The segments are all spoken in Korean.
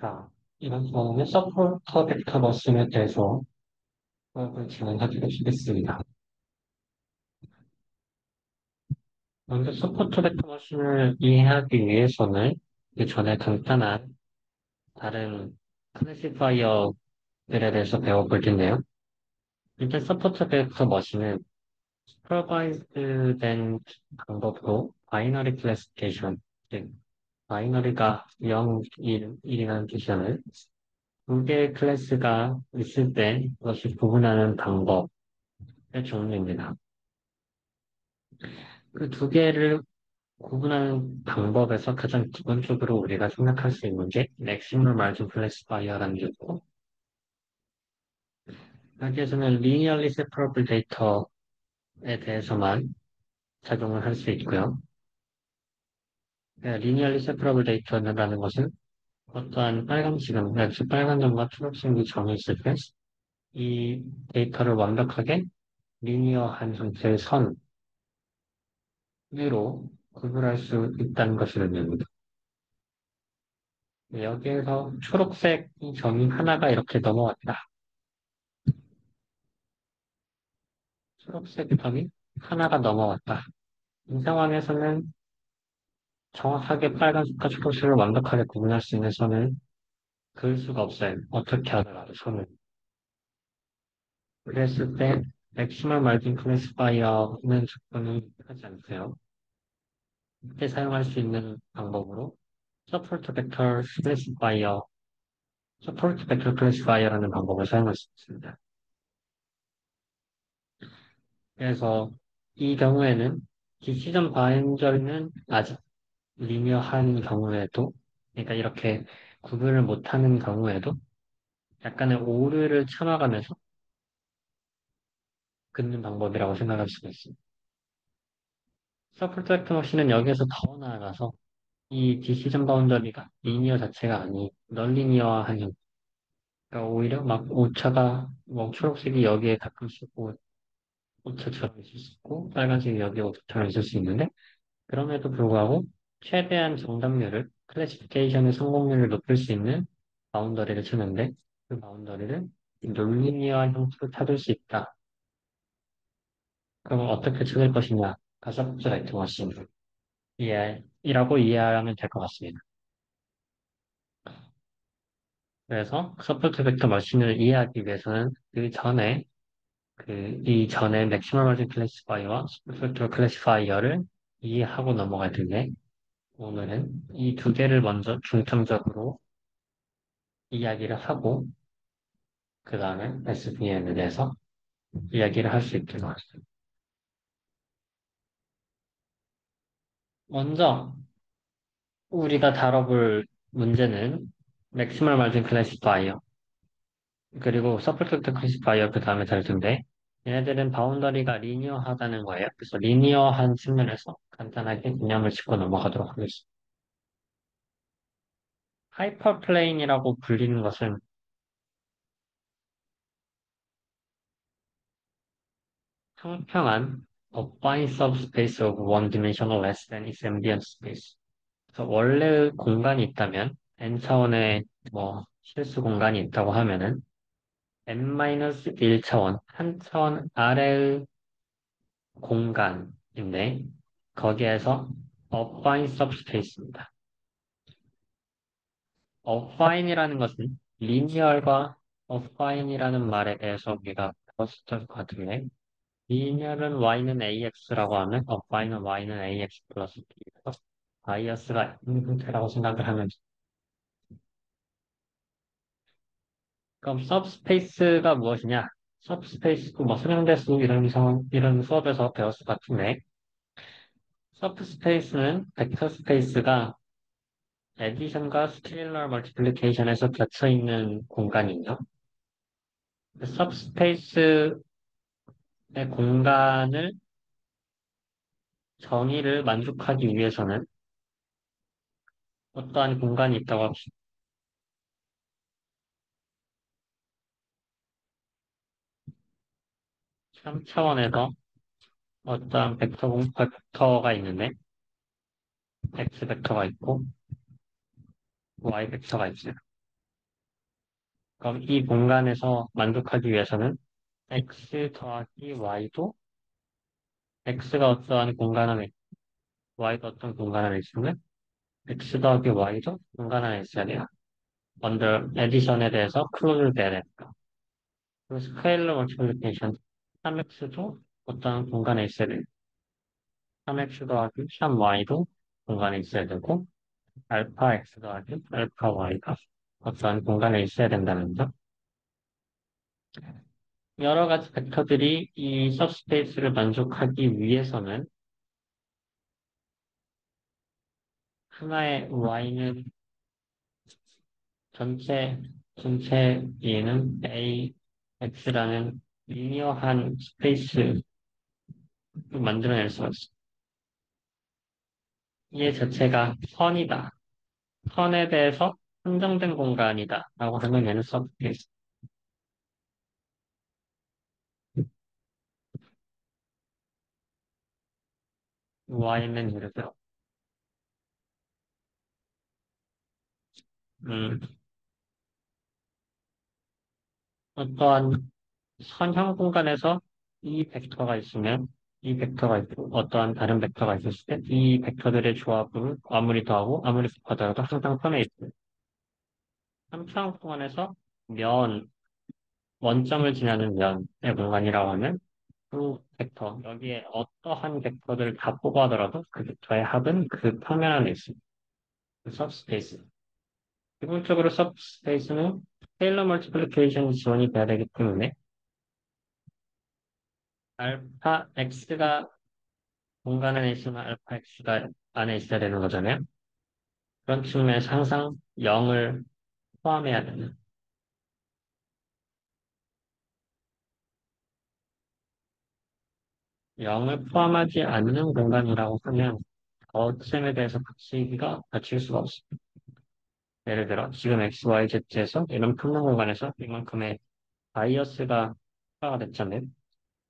자, 이번 시간에는 서포터 벡터 머신에 대해서 수업을 진행하도록 하겠습니다. 먼저 서포터 벡터 머신을 이해하기 위해서는 그 전에 간단한 다른 클래시파이어들에 대해서 배워볼 텐데요. 일단 서포터 벡터 머신은 슈퍼바이즈된 방법으로 바이너리 클래시피케이션, 즉 바이너리가 0, 1이라는 뜻이잖아요. 두 개의 클래스가 있을 때 그것을 구분하는 방법의 종류입니다. 그 두 개를 구분하는 방법에서 가장 기본적으로 우리가 생각할 수 있는 게 맥시멀 마진 클래시파이어라는 게 있고, 여기에서는 리니어리 세퍼러블 데이터에 대해서만 작용을 할 수 있고요. 리니어리 세퍼러블 데이터라는 것은 어떠한 빨간색은, 역시 빨간 점과 초록색이 정해 있을 때 이 데이터를 완벽하게 리니어한 형태의 선으로 구분할 수 있다는 것을 의미합니다. 여기에서 초록색 점이 하나가 이렇게 넘어왔다. 초록색 점이 하나가 넘어왔다. 이 상황에서는 정확하게 빨간색과 초록색을 완벽하게 구분할 수 있는 선을 그을 수가 없어요. 어떻게 하더라도 선을. 그랬을 때 맥시멀 마진 클래시파이어는 접근을 하지 않고요. 이때 사용할 수 있는 방법으로 서포트 벡터 클래시파이어, 서포트 벡터 클래시파이어라는 방법을 사용할 수 있습니다. 그래서 이 경우에는 디시전 바인저리는 아직 리니어한 경우에도, 그러니까 이렇게 구분을 못하는 경우에도 약간의 오류를 참아가면서 긋는 방법이라고 생각할 수가 있습니다. 서포트 벡터 머신은 여기에서 더 나아가서 이 디시전 바운더리가 리니어 자체가 아닌 널리니어한 형태. 그러니까 오히려 막 오차가, 뭐 초록색이 여기에 가끔씩 오차처럼 있을 수 있고, 빨간색이 여기에 오차처럼 있을 수 있는데, 그럼에도 불구하고 최대한 정답률을, 클래시피케이션의 성공률을 높일 수 있는 바운더리를 찾는데, 그 바운더리를 논리니어한 형태로 찾을 수 있다. 그럼 어떻게 찾을 것이냐? 가sabstract 머신 이라고 이해하면 될 것 같습니다. 그래서 서포트 벡터 머신을 이해하기 위해서는 이 전에 맥시멀 마진 클래시파이어와 서포트 벡터 클래시파이어를 이해하고 넘어갈 텐데, 오늘은 이 두 개를 먼저 중점적으로 이야기를 하고, 그 다음에 SVM에 대해서 이야기를 할 수 있도록 하겠습니다. 먼저 우리가 다뤄볼 문제는 맥시멀 마진 클래시파이어, 그리고 서포트 클래시파이어 그 다음에 다룰 텐데, 얘네들은 바운더리가 리니어하다는 거예요. 그래서 리니어한 측면에서 간단하게 개념을 짚고 넘어가도록 하겠습니다. 하이퍼플레인이라고 불리는 것은 평평한 affine subspace of one dimensional less than its ambient space. 그래서 원래 공간이 있다면 n 차원의 뭐 실수 공간이 있다고 하면은 n-1차원, 한 차원 아래의 공간인데 거기에서 affine subspace입니다. affine이라는 것은 linear과 affine이라는 말에 대해서 우리가 배웠을 것 같은데 linear은 y는 ax라고 하면 affine은 y는 ax 플러스 b라서 바이어스가 있는 형태라고 생각을 하면 그럼 subspace가 무엇이냐? subspace도 뭐 수량대수 이런 수업에서 배웠을 것 같은데 subspace는 벡터 스페이스가 에디션과 스케일러 멀티플리케이션에서 겹쳐 있는 공간이죠. subspace의 공간을 정의를 만족하기 위해서는 어떠한 공간이 있다고 합시다. 3차원에서 어떠한 벡터가 있는데 x 벡터가 있고 y 벡터가 있어요. 그럼 이 공간에서 만족하기 위해서는 x 더하기 y도 x가 어떠한 공간 안에 y도 어떤 공간 안에 있으면 x 더하기 y도 공간 안에 있어야 돼요. 먼저 에디션에 대해서 클로즈를 돼야 되니까. 그리고 스케일러 멀티플리케이션 3x도 어떤 공간에 있어야 돼요. 3x 더하기 3y도 공간에 있어야 되고 알파 x 더하기 알파 y가 어떠한 공간에 있어야 된다는 점. 여러 가지 벡터들이 이 सब스페이스를 만족하기 위해서는 하나의 y는 전체 얘는 a, x라는 리니어한 스페이스를 만들어낼 수가 있어. 얘 자체가 선이다. 선에 대해서 한정된 공간이다. 라고 하면 얘는 서브스페이스. y는 예를 들어 음, 어떠한 선형 공간에서 이 벡터가 있으면 이 벡터가 있고 어떠한 다른 벡터가 있었을 때 이 벡터들의 조합을 아무리 더하고 아무리 곱하더라도 항상 선에 있고 3차원 공간에서 면, 원점을 지나는 면의 공간이라고 하면 그 벡터, 여기에 어떠한 벡터들을 다 뽑아더라도 그 벡터의 합은 그 평면 안에 있습니다. 그 सब스페이스. 기본적으로 सब스페이스는 스케일러 멀티플리케이션 지원이 돼야 되기 때문에 알파 x가 공간 안에 있으면 알파 x가 안에 있어야 되는 거잖아요. 그런 측면에서 항상 0을 포함해야 되는 0을 포함하지 않는 공간이라고 하면 거점에 대해서 갖출 수가 없습니다. 예를 들어 지금 x, y, z에서 이런 평면 공간에서 이만큼의 바이어스가 추가가 됐잖아요.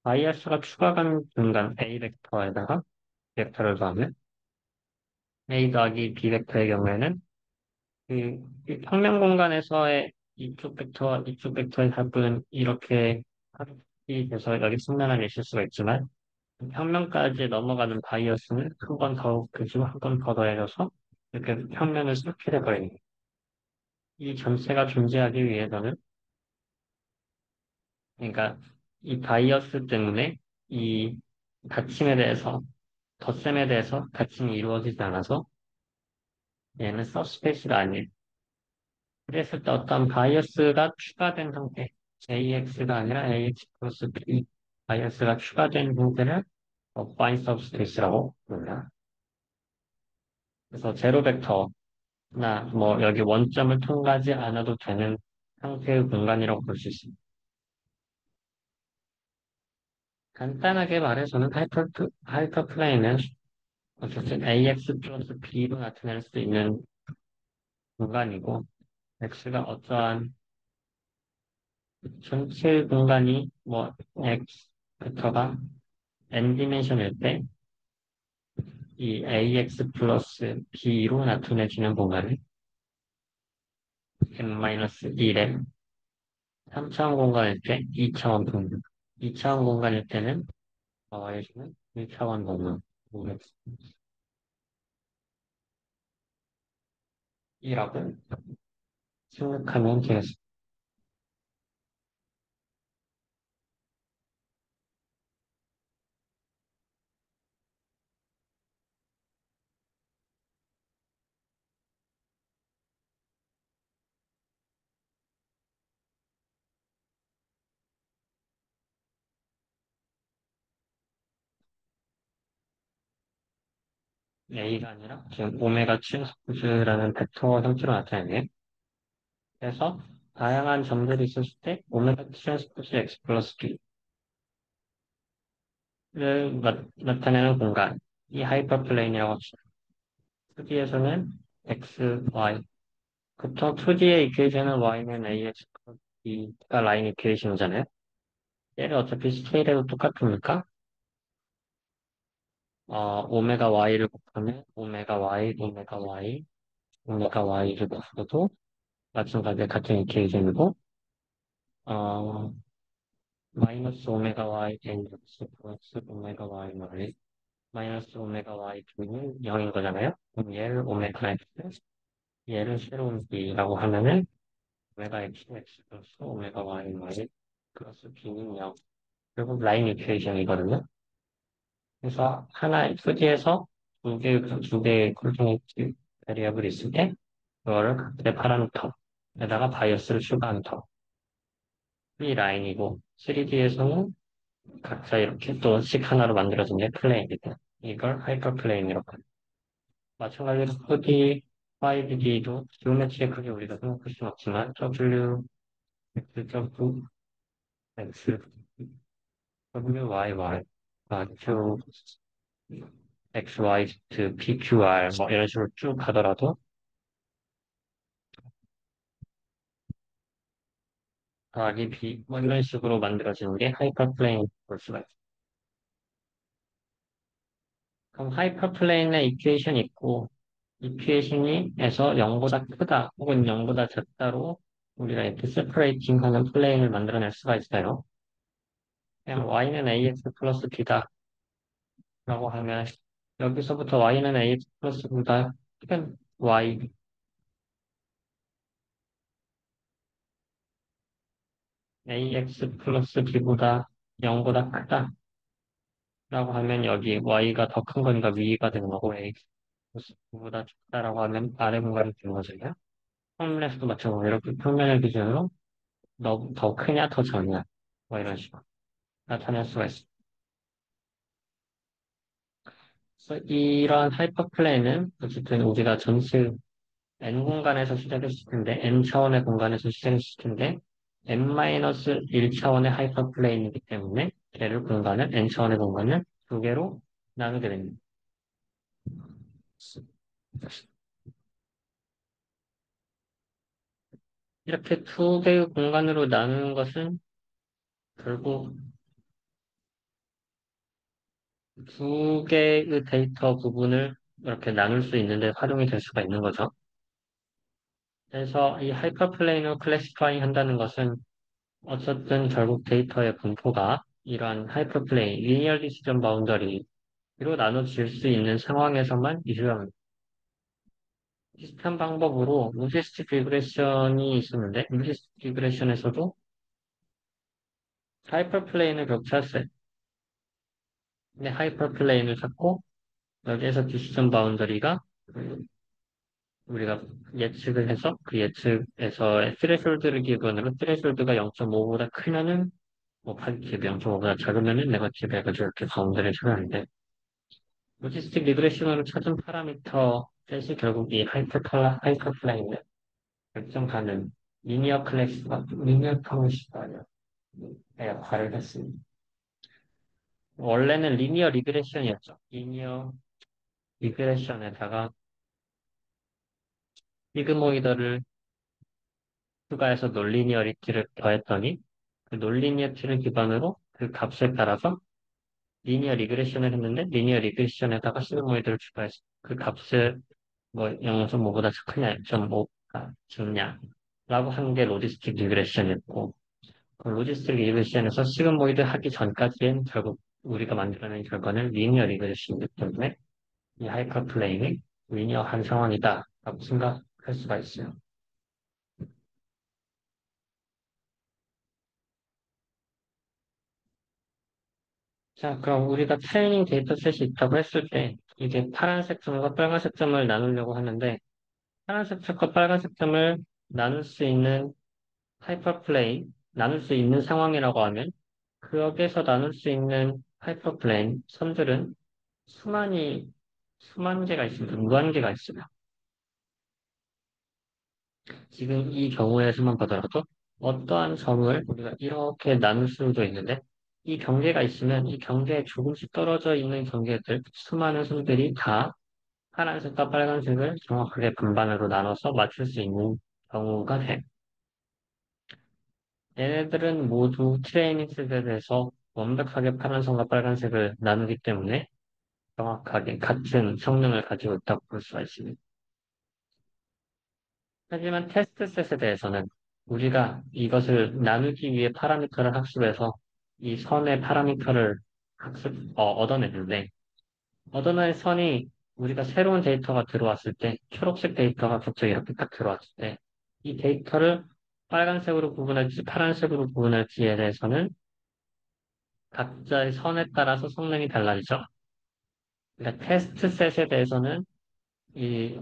바이어스가 추가간 공간 A 벡터에다가 벡터를 더하면 A 더하기 B 벡터의 경우에는 이 평면 공간에서의 이쪽 벡터와 이쪽 벡터의 합은 이렇게 합이 돼서 여기 측면을 있을 수가 있지만 평면까지 넘어가는 바이어스는 한 번 더 그지고 한 번 더 더해져서 이렇게 평면을 뚫게 돼버리는 거예요. 이 전체가 존재하기 위해서는 그러니까 이 바이어스 때문에 이 닫힘에 대해서 덧셈에 대해서 닫힘이 이루어지지 않아서 얘는 서브스페이스가 아니에요. 그랬을 때 어떤 바이어스가 추가된 상태, AX가 아니라 AX 플러스 B 바이어스가 추가된 형태를 어바인 서브스페이스라고 부릅니다. 그래서 제로 벡터나 뭐 여기 원점을 통과하지 않아도 되는 상태의 공간이라고 볼 수 있습니다. 간단하게 말해서는 하이퍼플레인은 어쨌든 AX 플러스 B로 나타낼 수 있는 공간이고 X가 어떠한 전체 공간이 뭐 X 벡터가 n 디멘션일 때 이 ax 플러스 b로 나타내주는 공간을 n-1의 3차원 공간일 때 2차원 공간, 2차원 공간일 때는 해주는 1차원 공간, 이라고 생각하면 되겠습니다. a가 아니라 지금 오메가 트랜스포즈라는 벡터 형태로 나타내네요. 그래서 다양한 점들이 있었을 때 오메가 트랜스포즈 x 플러스 b를 나타내는 공간, 이 하이퍼플레인이라고 합시다. 2D에서는 x, y, 보통 2D의 이퀘이션은 y는 ax, b가 라인 이퀘이션이잖아요. 얘를 어차피 스케일해도 똑같으니까 오메가 y를 곱하면 오메가 y를 곱해도 마찬가지 같은 이퀘이션이고 어, 마이너스 오메가 y nx 플러스 오메가 y 마이 마이너스 오메가 y 는 0인 거잖아요. 그럼 얘를 오메가 x, 얘를 새로운 b라고 하면은 오메가 x 플러스 오메가 y 마이 플러스 b는 0. 결국 라인 이퀘이션이거든요. 그래서 하나의 표지에서 두 개의 콜터네이트 베리어블이 있을 때 그거를 각각의 파라미터에다가 바이어스를 추가한 이 라인이고 3D에서는 각자 이렇게 또 식 하나로 만들어진 게 플레인이다. 이걸 하이퍼플레인이라고 합니다. 마찬가지로 4D, 5D도 지오메트리의 크게 우리가 생각할 수는 없지만 W, X, X, W, Y, Y, Q, X, Y, Z, P, Q, R 뭐 이런 식으로 쭉 가더라도 더하기 B 뭐 이런 식으로 만들어지는 게 하이퍼플레인 볼 수가 있어요. 그럼 하이퍼플레인의 이퀘이션이 있고 이퀘이션이에서 0보다 크다 혹은 0보다 작다로 우리가 이렇게 세퍼레이팅하는 플레인을 만들어낼 수가 있어요. 그냥 y는 ax 플러스 b다 라고 하면 여기서부터 y는 ax 플러스 b보다 큰 y ax 플러스 b보다 0보다 크다 라고 하면 여기 y가 더 큰 거니까 위가 되는 거고 ax 플러스 b보다 작다라고 하면 아래 공간이 되는 거잖아요. 평면에서도 마찬가지로 이렇게 평면을 기준으로 너 더 크냐 더 작냐 뭐 이런 식으로 나타낼 수가 있습니다. 그래서 이런 하이퍼플레인은 어쨌든 우리가 전체 n 공간에서 시작했을 텐데 n 차원의 공간에서 시작했을 텐데 n-1 차원의 하이퍼플레인이기 때문에 걔를 공간을 n 차원의 공간을 두 개로 나누게 됩니다. 이렇게 두 개의 공간으로 나누는 것은 결국 두 개의 데이터 부분을 이렇게 나눌 수 있는데 활용이 될 수가 있는 거죠. 그래서 이 하이퍼플레인을 클래시파잉 한다는 것은 어쨌든 결국 데이터의 분포가 이러한 하이퍼플레인, 리니어 디시전 바운더리로 나눠질 수 있는 상황에서만 이루어집니다. 비슷한 방법으로 로지스틱 리그레션이 있었는데 로지스틱 리그레션에서도 하이퍼플레인을 격차했어요. 근데 하이퍼플레인을 찾고 여기에서 디시전 바운더리가 우리가 예측을 해서 그 예측에서의 스레솔드를 기반으로 스레솔드가 0.5보다 크면은 뭐 파지티브 0.5보다 작으면은 네거티브 해가지고 이렇게 바운더리를 찾았는데 로지스틱 리그레션으로 찾은 파라미터 셋이 결국 이 하이퍼플레인을 결정하는 리니어 커뮤니티가 아니라 역할을 했습니다. 원래는 리니어 리그레션이었죠. 리니어 리그레션에다가 시그모이더를 추가해서 논리니어리티를 더했더니 그 논리니어리티를 기반으로 그 값에 따라서 리니어 리그레션을 했는데 리니어 리그레션에다가 시그모이드를 추가해서 그 값을 뭐 0.5보다 크냐 0.5가 적냐 라고 하는 게 로지스틱 리그레션이었고 그 로지스틱 리그레션에서 시그모이드 하기 전까지는 결국 우리가 만들어낸 결과는 리니어 리그레션이기 때문에 이 하이퍼플레인이 리니어한 상황이다 라고 생각할 수가 있어요. 자, 그럼 우리가 트레이닝 데이터셋이 있다고 했을 때 이게 파란색 점과 빨간색 점을 나누려고 하는데 파란색 점과 빨간색 점을 나눌 수 있는 하이퍼플레인, 나눌 수 있는 상황이라고 하면 그역에서 나눌 수 있는 하이퍼플레인 선들은 수만이 수만 개가 있습니다. 무한 개가 있습니다. 지금 이 경우에서만 보더라도 어떠한 점을 우리가 이렇게 나눌 수도 있는데 이 경계가 있으면 이 경계에 조금씩 떨어져 있는 경계들 수많은 선들이 다 파란색과 빨간색을 정확하게 반반으로 나눠서 맞출 수 있는 경우가 돼. 얘네들은 모두 트레이닝 셋에서 완벽하게 파란색과 빨간색을 나누기 때문에 정확하게 같은 성능을 가지고 있다고 볼 수가 있습니다. 하지만 테스트 셋에 대해서는 우리가 이것을 나누기 위해 파라미터를 학습해서 이 선의 파라미터를 얻어냈는데, 얻어낸 선이 우리가 새로운 데이터가 들어왔을 때, 초록색 데이터가 갑자기 이렇게 딱 들어왔을 때, 이 데이터를 빨간색으로 구분할지 파란색으로 구분할지에 대해서는 각자의 선에 따라서 성능이 달라지죠. 그러니까 테스트 셋에 대해서는 이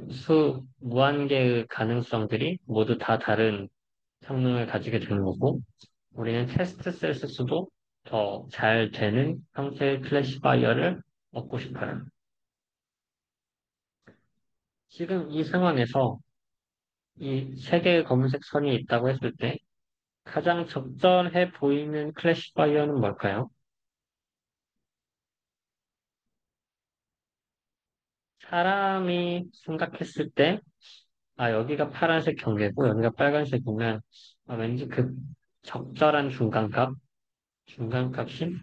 무한계의 가능성들이 모두 다 다른 성능을 가지게 되는 거고, 우리는 테스트 셋의 수도 더 잘 되는 형태의 클래시파이어를 얻고 싶어요. 지금 이 상황에서 이 세 개의 검은색 선이 있다고 했을 때 가장 적절해 보이는 클래시파이어는 뭘까요? 사람이 생각했을 때, 아, 여기가 파란색 경계고 여기가 빨간색이면 왠지 그 적절한 중간값이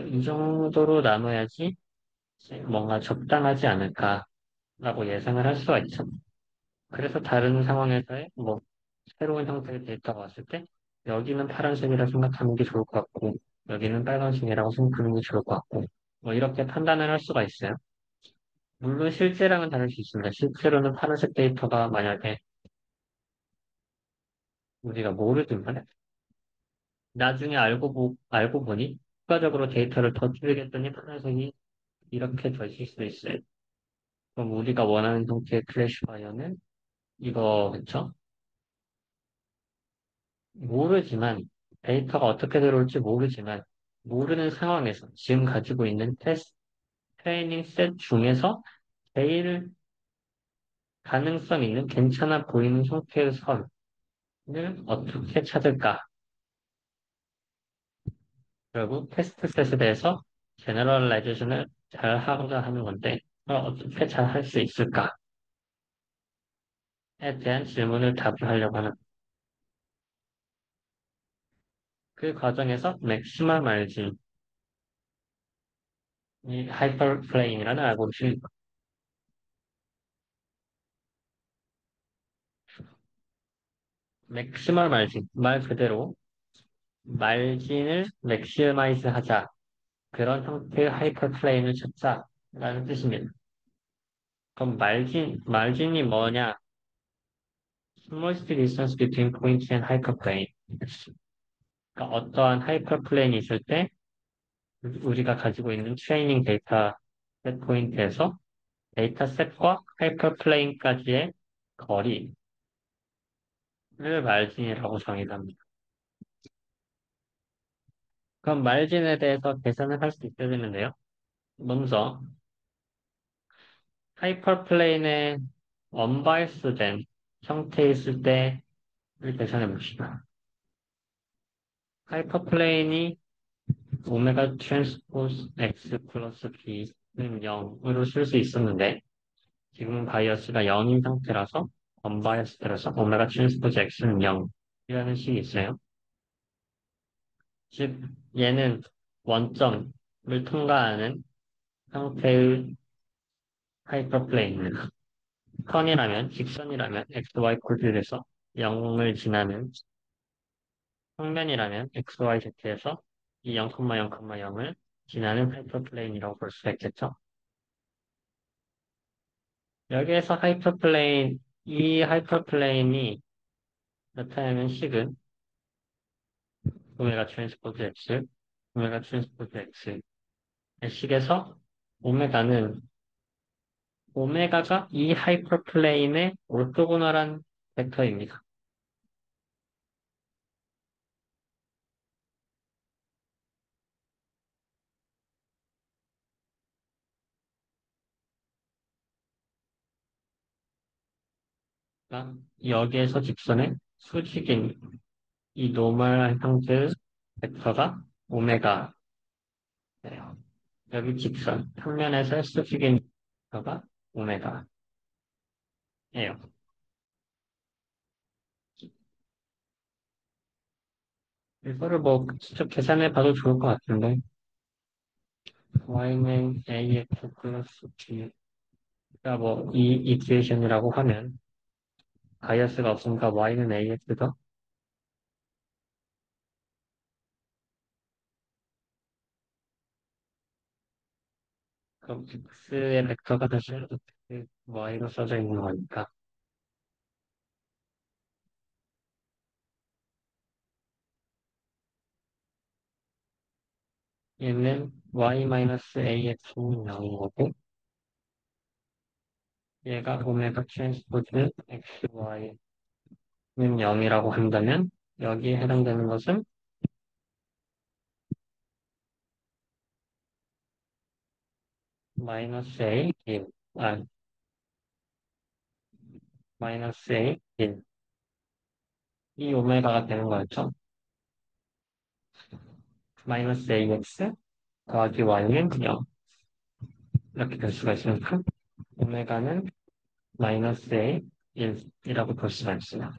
이 정도로 나눠야지 뭔가 적당하지 않을까라고 예상을 할 수가 있죠. 그래서 다른 상황에서의 뭐 새로운 형태의 데이터가 왔을 때 여기는 파란색이라 생각하는 게 좋을 것 같고 여기는 빨간색이라고 생각하는 게 좋을 것 같고 뭐 이렇게 판단을 할 수가 있어요. 물론 실제랑은 다를 수 있습니다. 실제로는 파란색 데이터가 만약에 우리가 모르지만 나중에 알고 보니 추가적으로 데이터를 더 줄이겠더니 파란색이 이렇게 될 수도 있어요. 그럼 우리가 원하는 형태의 클래시파이어는 이거겠죠? 모르지만 데이터가 어떻게 들어올지 모르지만 모르는 상황에서 지금 가지고 있는 트레이닝 셋 중에서 제일 가능성 있는 괜찮아 보이는 형태의 선을 어떻게 찾을까? 결국 테스트 셋에 대해서 제너럴라이제이션을 잘 하고자 하는 건데 그걸 어떻게 잘 할 수 있을까에 대한 질문을 답을 하려고 하는 그 과정에서 맥시멀 말진, 이 하이퍼플레인이라는 알고리즘이 맥시멀 말진, 말 그대로 말진을 맥시마이즈 하자. 그런 형태의 하이퍼플레인을 찾자라는 뜻입니다. 그럼 말진이 뭐냐? Smallest distance between point and hyperplane. 그러니까 어떠한 하이퍼플레인이 있을 때 우리가 가지고 있는 트레이닝 데이터 셋 포인트에서 데이터 셋과 하이퍼플레인까지의 거리를 말진이라고 정의합니다. 그럼 말진에 대해서 계산을 할 수 있게 되는데요. 먼저 하이퍼플레인의 언바이스된 형태에 있을 때를 계산해 봅시다. 하이퍼플레인이 오메가 트랜스포즈 X 플러스 B는 0으로 쓸 수 있었는데 지금은 바이어스가 0인 상태라서 언바이어스라서 오메가 트랜스포즈 X는 0이라는 식이 있어요. 즉 얘는 원점을 통과하는 형태의 하이퍼플레인입니다. 직선이라면 XY 코드에서 0을 지나는 평면이라면 XYZ에서 이 0,0,0을 지나는 하이퍼플레인이라고 볼 수가 있겠죠. 여기에서 이 하이퍼플레인이 나타내는 식은 오메가 트랜스포즈 X, 오메가 트랜스포즈 X의 식에서 오메가는 오메가가 이 하이퍼플레인의 오르토고널한 벡터입니다. 그러니까 여기에서 직선의 수직인 이 노멀 형태의 벡터가 오메가예요. 여기 직선, 평면에서 수직인 벡터가 오메가예요. 이거를 뭐 직접 계산해 봐도 좋을 것 같은데 y는 ax 플러스 b가 뭐 이 이퀘이션이라고 하면 바이어스가 없으니까 y는 ax죠. 그럼 x의 벡터가 다시 y로 써져 있는 거니까 얘는 y-ax는 0인 거고 얘가 오메가 트랜스포즈 xy는 0이라고 한다면 여기에 해당되는 것은 마이너스 a 1, 마이너스 a 1. 이 오메가가 되는 거였죠. 마이너스 ax 더하기 y는 0. 이렇게 될 수가 있으니까 오메가는 마이너스 a 1이라고 볼 수가 있어요.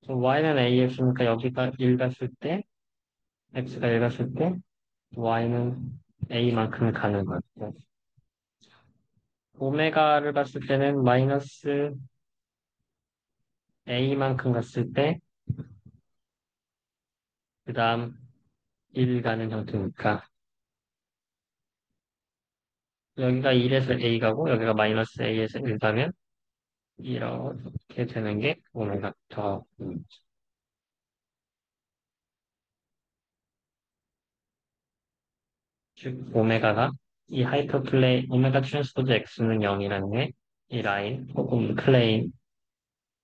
y는 ax니까 여기가 1 갔을 때, x가 1 갔을 때, y는 a만큼 가는 거고, 오메가를 봤을 때는 마이너스 a만큼 갔을 때, 그 다음 1 가는 형태니까, 여기가 1에서 a 가고, 여기가 마이너스 a에서 1 가면, 이렇게 되는 게 오메가 더, 즉, 오메가가 이 하이퍼플레인, 오메가 트랜스포즈 x는 0이라는 게, 이 라인, 혹은 플레인,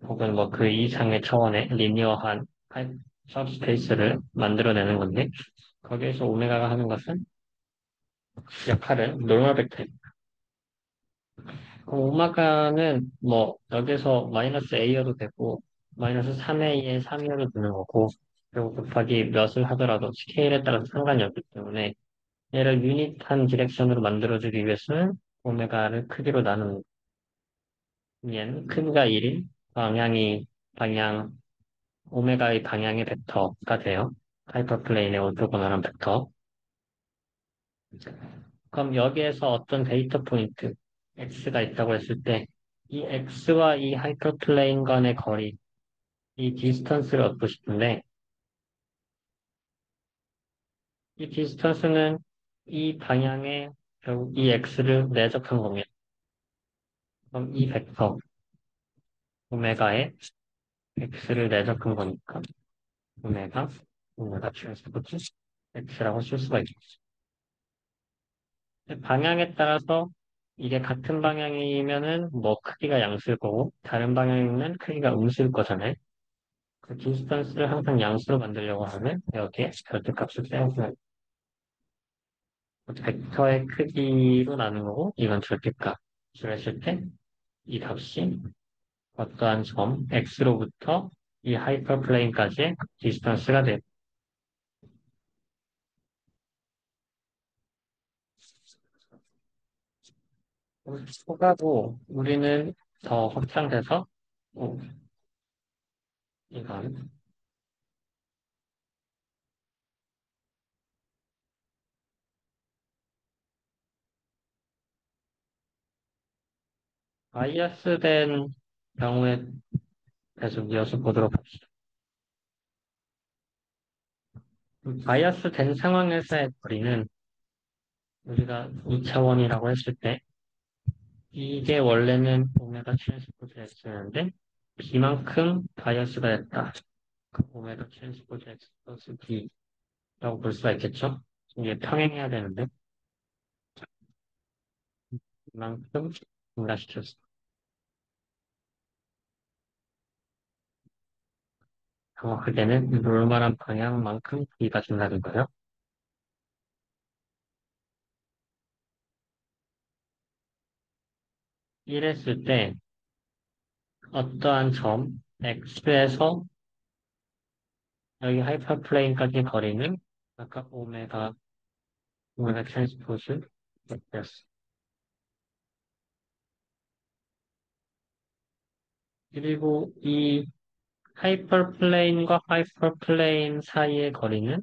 혹은 뭐 그 이상의 차원의 리니어한 서브스페이스를 만들어내는 건데, 거기에서 오메가가 하는 것은 역할은 노멀 벡터입니다. 그럼 오메가는 뭐 여기서 마이너스 a여도 되고, 마이너스 3a에 3이어도 되는 거고, 그리고 곱하기 몇을 하더라도 스케일에 따라서 상관이 없기 때문에 얘를 유닛한 디렉션으로 만들어주기 위해서는 오메가를 크기로 나누는 얘는 크기가 1인 방향 오메가의 방향의 벡터가 돼요. 하이퍼플레인의 오토고널한 벡터. 그럼 여기에서 어떤 데이터 포인트 x가 있다고 했을 때 이 x와 이 하이퍼플레인 간의 거리, 이 디스턴스를 얻고 싶은데 이 디스턴스는 이 방향에 결국 이 x를 내적한 겁니다. 그럼 이 벡터 오메가에 x를 내적한 거니까 오메가 오메가 트랜스포즈 x라고 쓸 수가 있겠죠. 방향에 따라서 이게 같은 방향이면은 뭐 크기가 양수일 거고 다른 방향이면 크기가 음수일 거잖아요. 그 디스턴스를 항상 양수로 만들려고 하면 여기에 절대값을 빼고 벡터의 크기로 나눈 거고 이건 절대값. 그랬을 때 이 값이 어떠한 점 x로부터 이 하이퍼플레인까지의 디스턴스가 돼요. 추가로 우리는 더 확장돼서 어, 이건 바이어스된 경우에 계속 이어서 보도록 합시다. 바이어스 된 상황에서의 거리는 우리가 2차원이라고 했을 때 이게 원래는 오메가 트랜스포즈 X였는데 B만큼 바이어스가 됐다. 그 오메가 트랜스포즈 X 플러스 B라고 볼 수가 있겠죠? 이게 평행해야 되는데 B만큼 증가시켰어. 정확하게는 롤만한 방향만큼 B가 증가된 거예요. 이랬을 때 어떠한 점 X에서 여기 하이퍼플레인까지 거리는 아까 오메가 트랜스포즈 X였어. 그리고 이 하이퍼플레인과 하이퍼플레인 사이의 거리는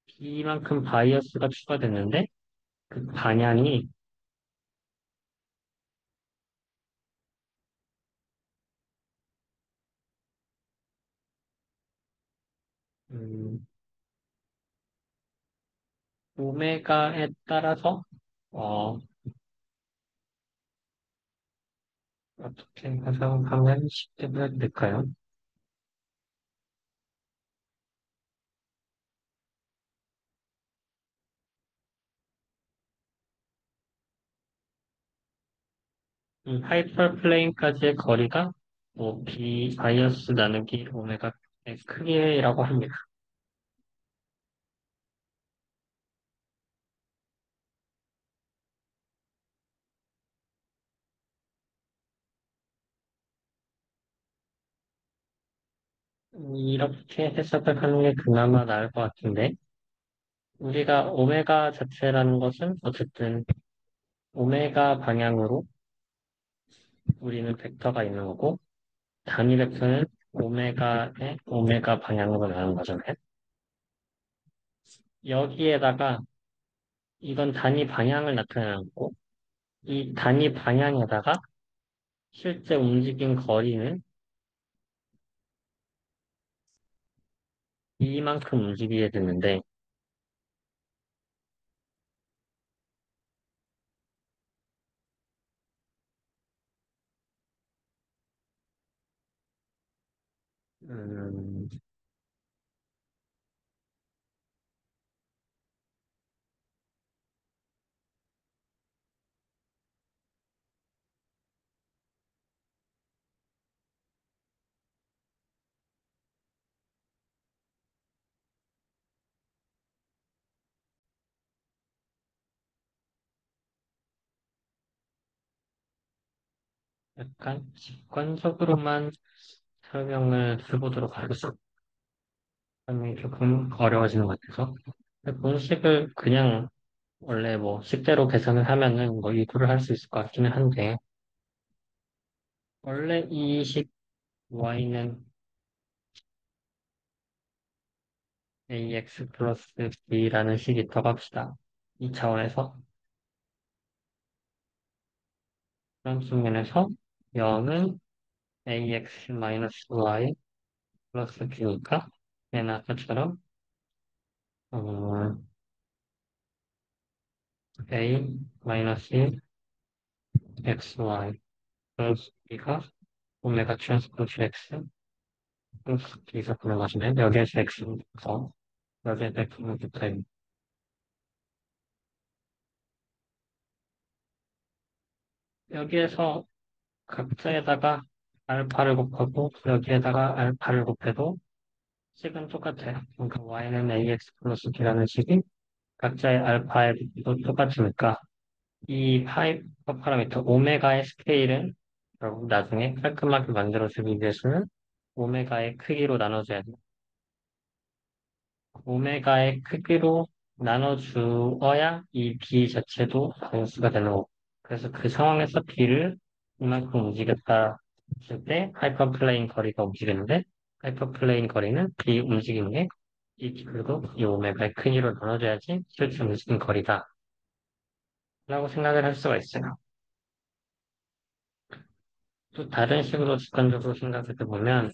B만큼 바이어스가 추가됐는데 그 방향이 음, 오메가에 따라서, 어, 어떻게 해석하면 쉽게 될까요? 이 하이퍼플레인까지의 거리가 뭐 B 바이어스 나누기 오메가의 크기라고 합니다. 이렇게 해석을 하는 게 그나마 나을 것 같은데, 우리가 오메가 자체라는 것은 어쨌든 오메가 방향으로 우리는 벡터가 있는 거고, 단위 벡터는 오메가의 오메가 방향으로 나는 거잖아요. 여기에다가 이건 단위 방향을 나타내는 거고, 이 단위 방향에다가 실제 움직인 거리는 이만큼 움직이게 되는데, 음, 약간 직관적으로만 설명을 해보도록 하겠습니다. 설명이 조금 어려워지는 것 같아서. 근데 공식을 그냥 원래 뭐 식대로 계산을 하면은 뭐 이구를 할 수 있을 것 같기는 한데, 원래 이 식 y는 ax 플러스 b라는 식이 있다고 합시다. 이 차원에서 그런 측면에서 0은 ax 마이너스 y 플러스 b니까 맨 아까처럼 어, a 마이너스 xy 플러스 b가 오메가 트랜스포즈 x 플러스 b가 들어가시면 여기에서 x부터 여기에서 x는 붙어있는 여기에서 각자에다가 알파를 곱하고 여기에다가 알파를 곱해도 식은 똑같아요. 그러니까 y는 ax 플러스 b라는 식이 각자의 알파에도 똑같으니까 이 파이퍼 파라미터 오메가의 스케일은 결국 나중에 깔끔하게 만들어주기 위해서는 오메가의 크기로 나눠줘야 돼요. 오메가의 크기로 나눠주어야 이 b 자체도 바이어스가 되는 거고. 그래서 그 상황에서 b를 이만큼 움직였다 했을 때 하이퍼플레인 거리가 움직이는데 하이퍼플레인 거리는 b 움직인 게 이 기울도 이 오메가의 크기로 나눠줘야지 실제 움직인 거리다 라고 생각을 할 수가 있어요. 또 다른 식으로 직관적으로 생각해 보면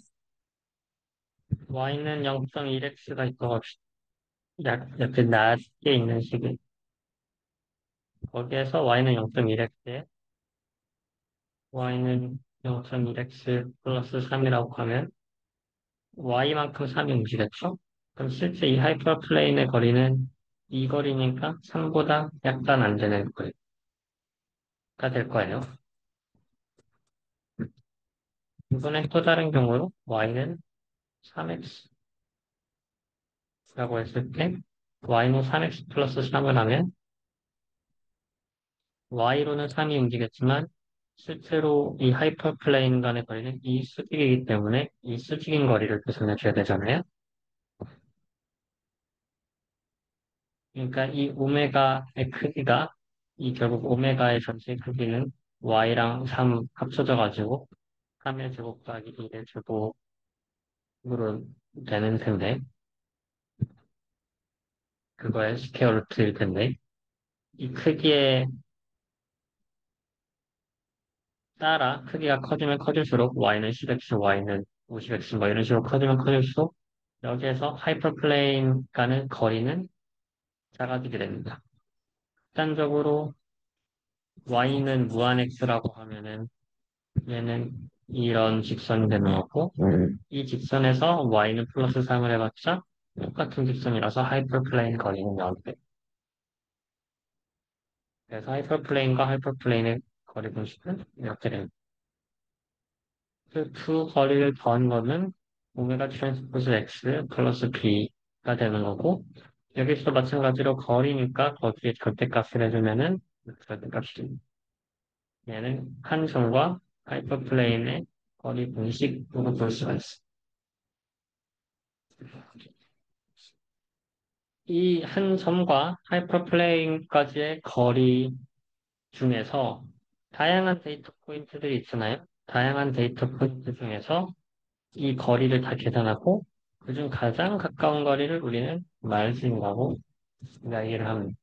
y는 0.1x가 있고 약간 낮게 있는 식이 거기에서 y는 0.1x에 y는 0.1x 플러스 3이라고 하면 y만큼 3이 움직였죠? 그럼 실제 이 하이퍼플레인의 거리는 이 거리니까 3보다 약간 안 되는 거리가 될 거예요. 이번엔 또 다른 경우로 y는 3x라고 했을 때 y는 3x 플러스 3을 하면 y로는 3이 움직였지만 실제로 이 하이퍼플레인 간의 거리는 이 수직이기 때문에 이 수직인 거리를 계산해 줘야 되잖아요. 그러니까 이 오메가의 크기가 이 결국 오메가의 전체 크기는 y랑 3 합쳐져 가지고 3의 제곱 더하기 2의 제곱으로 되는 텐데 그거의 스퀘어 루트일 텐데 이 크기에 따라 크기가 커지면 커질수록 y는 10x, y는 50x 뭐 이런 식으로 커지면 커질수록 여기에서 하이퍼플레인 간의 거리는 작아지게 됩니다. 극단적으로 y는 무한 x라고 하면은 얘는 이런 직선이 되는 거고, 이 직선에서 y는 플러스 3을 해봤자 똑같은 직선이라서 하이퍼플레인 거리는 0배. 그래서 하이퍼플레인과 하이퍼플레인의 거리 분식은 이렇게 됩니다. 그 두 거리를 더한 거는 오메가 트랜스포즈 x 플러스 b가 되는 거고, 여기서도 마찬가지로 거리니까 거기에 절대값을 해주면은 절대값이 얘는 한 점과 하이퍼플레인의 거리 분식으로 볼 수가 있어. 이 한 점과 하이퍼플레인까지의 거리 중에서 다양한 데이터 포인트들이 있잖아요. 다양한 데이터 포인트 중에서 이 거리를 다 계산하고 그중 가장 가까운 거리를 우리는 마르진이라고 이야기를 합니다.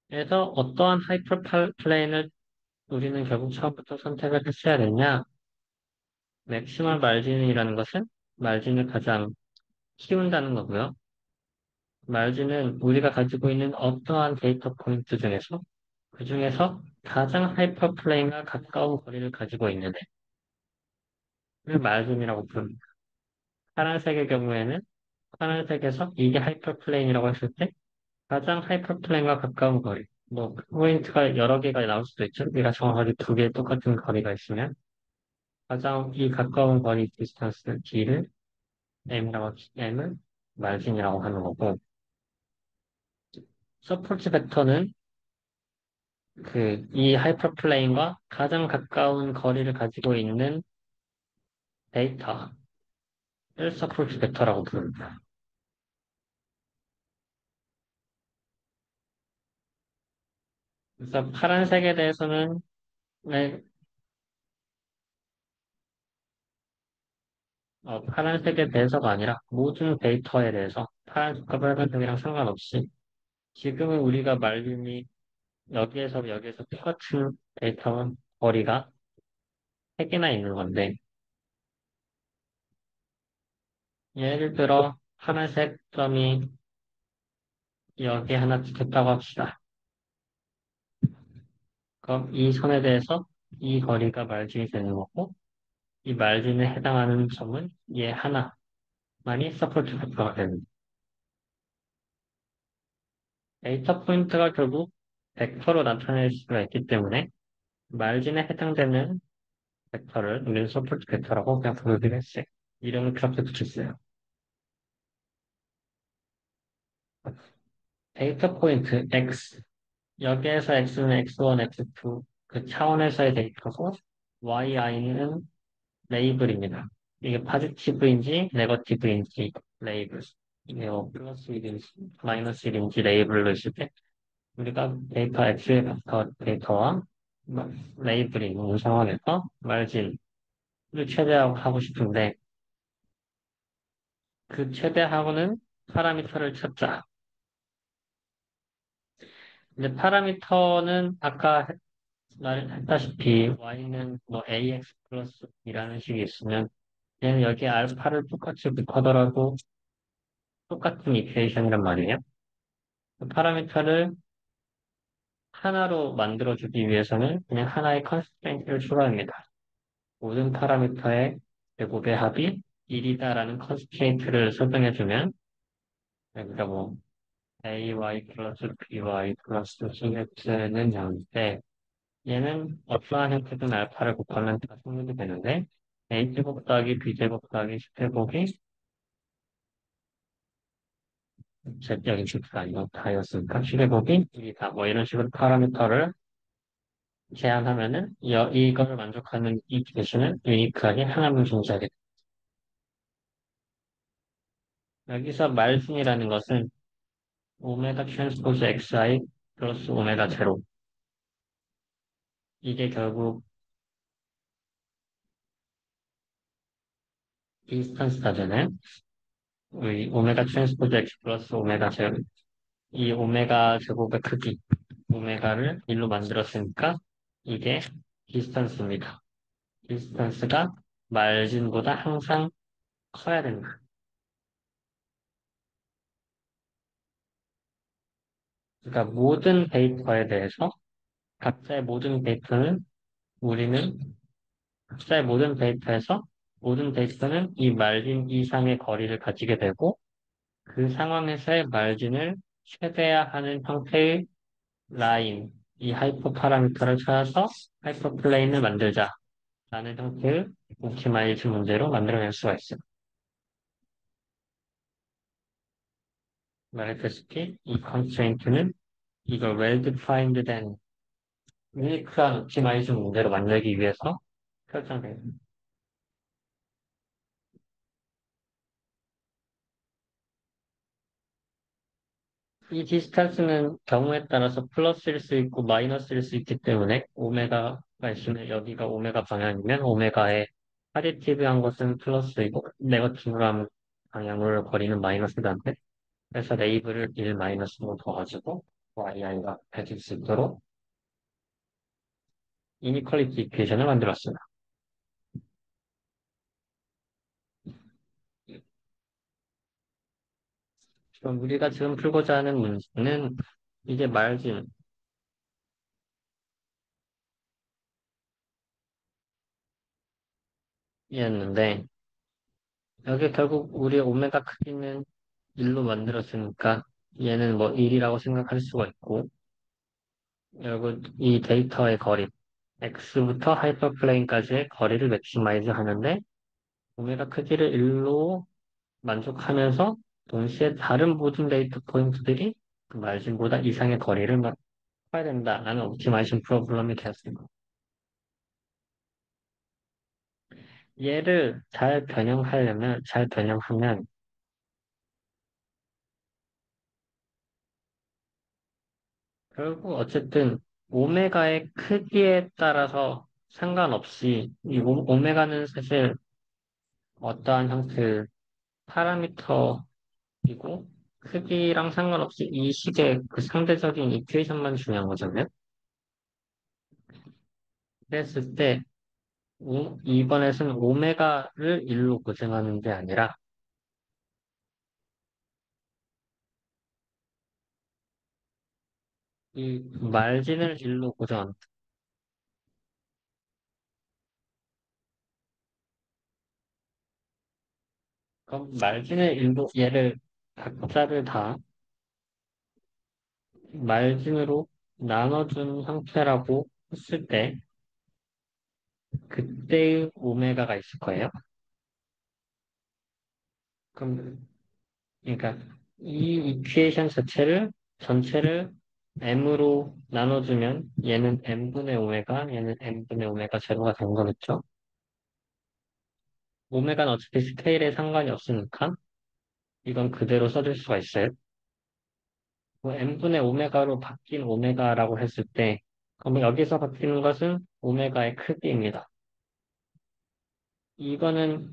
그래서 어떠한 하이퍼플레인을 우리는 결국 처음부터 선택을 했어야 됐냐? 맥시멀 마르진이라는 것은 마르진을 가장 키운다는 거고요. 마르진은 우리가 가지고 있는 어떠한 데이터 포인트 중에서 그 중에서 가장 하이퍼플레인과 가까운 거리를 가지고 있는 애를 마르진이라고 부릅니다. 파란색의 경우에는 파란색에서 이게 하이퍼플레인이라고 했을 때 가장 하이퍼플레인과 가까운 거리. 뭐 포인트가 여러 개가 나올 수도 있죠. 우리가 정확하게 두 개 똑같은 거리가 있으면 가장 이 가까운 거리 디스턴스 D를 M을 마르진이라고 하는 거고 서포트 벡터는 이 하이퍼플레인과 가장 가까운 거리를 가지고 있는 데이터를 서포트 벡터라고 부릅니다. 그래서 파란색에 대해서는 네, 파란색에 대해서가 아니라 모든 데이터에 대해서 파란색과 빨간색이랑 상관없이 지금은 우리가 말림이 여기에서 똑같은 데이터 거리가 3개나 있는 건데 예를 들어 하늘색 점이 여기에 하나 찍혔다고 합시다. 그럼 이 선에 대해서 이 거리가 말진이 되는 거고 이 말진에 해당하는 점은 얘 하나만이 서포트 벡터가 됩니다. 데이터 포인트가 결국 벡터로 나타낼 수가 있기 때문에 말진에 해당되는 벡터를 우리는 서포트 벡터라고 그냥 부르기로 했어요. 이름을 그렇게 붙였어요. 데이터 포인트 X 여기에서 X는 X1, X2 그 차원에서의 데이터고 YI는 레이블입니다. 이게 파지티브인지 네거티브인지 레이블. 이게 뭐 플러스 1인지 마이너스 1인지 레이블로 있을 때 우리가 데이터 X의 데이터와 레이블이 있는 상황에서 말진을 최대하고 싶은데 그 최대하고는 파라미터를 찾자. 근데 파라미터는 아까 말했다시피 y는 뭐 ax 플러스 이라는 식이 있으면 얘는 여기 알파를 똑같이 붙하더라도 똑같은 이퀘이션이란 말이에요. 그 파라미터를 하나로 만들어주기 위해서는 그냥 하나의 컨스트레인트를 추가합니다. 모든 파라미터의 제곱의 합이 1이다라는 컨스트레인트를 설정해주면 그러니까 뭐 ay 플러스 by 플러스 cx는 0인데 얘는 어떠한 형태든 알파를 곱하면 다 성립이 되는데 a제곱 더하기 b제곱 더하기 c제곱이 여기 X가 아니고 다였으니까 c제곱이 1이다. 뭐 이런 식으로 파라미터를 제한하면은 이거를 만족하는 이 계수는 유니크하게 하나만 존재하게 돼. 여기서 말순이라는 것은 오메가 트랜스포즈 xi 플러스 오메가 제로 이게 결국 디스턴스다잖아요. 이 오메가 트랜스포즈 x 플러스 오메가 제로 이 오메가 제곱의 크기 오메가를 1로 만들었으니까 이게 디스턴스입니다. 디스턴스가 말진보다 항상 커야 된다. 그러니까 모든 데이터에 대해서 각자의 모든 데이터는 우리는 각자의 모든 데이터에서 모든 데이터는 이 말진 이상의 거리를 가지게 되고 그 상황에서의 말진을 최대화하는 형태의 라인, 이 하이퍼 파라미터를 찾아서 하이퍼 플레인을 만들자라는 형태의 옵티마이즈 문제로 만들어낼 수가 있어요. 말했다시피 이 컨스트레인트는 이걸 well-defined 된 유니크한 옵티마이즈 문제로 만들기 위해서 설정돼요. 이 디스턴스는 경우에 따라서 플러스일 수 있고 마이너스일 수 있기 때문에 오메가가 있으면 여기가 오메가 방향이면 오메가의 파지티브한 것은 플러스이고 네거티브한 방향으로 거리는 마이너스인데 그래서 레이블을 1 마이너스로 둬가지고 yi가 가질 수 있도록 이니퀄리티 이퀘이션을 만들었습니다. 그럼 우리가 지금 풀고자 하는 문제는 이게 말진이었는데 여기 결국 우리 오메가 크기는 1로 만들었으니까 얘는 뭐 1이라고 생각할 수가 있고 결국 이 데이터의 거리 x부터 하이퍼플레인까지의 거리를 맥시마이즈 하는데 오메가 크기를 1로 만족하면서 동시에 다른 모든 데이터 포인트들이 그 말진보다 이상의 거리를 막봐야 된다라는 옵티마이션 프로블럼이 되었습니다. 얘를 잘 변형하면 결국 어쨌든 오메가의 크기에 따라서 상관없이 이 오메가는 사실 어떠한 형태의 파라미터이고 크기랑 상관없이 이 식의 그 상대적인 이퀘이션만 중요한 거잖아요. 그랬을 때 이번에는 오메가를 1로 고정하는 게 아니라 이 말진을 1로 고정한다. 그럼 말진을 1로 얘를 각자를 다 말진으로 나눠준 형태라고 했을 때 그때의 오메가가 있을 거예요. 그럼 그러니까 이 이퀘이션 자체를 전체를 m으로 나눠주면 얘는 m분의 오메가, 얘는 m분의 오메가 제로가 된 거겠죠. 오메가는 어차피 스케일에 상관이 없으니까 이건 그대로 써줄 수가 있어요. 뭐 m분의 오메가로 바뀐 오메가라고 했을 때 그럼 여기서 바뀌는 것은 오메가의 크기입니다. 이걸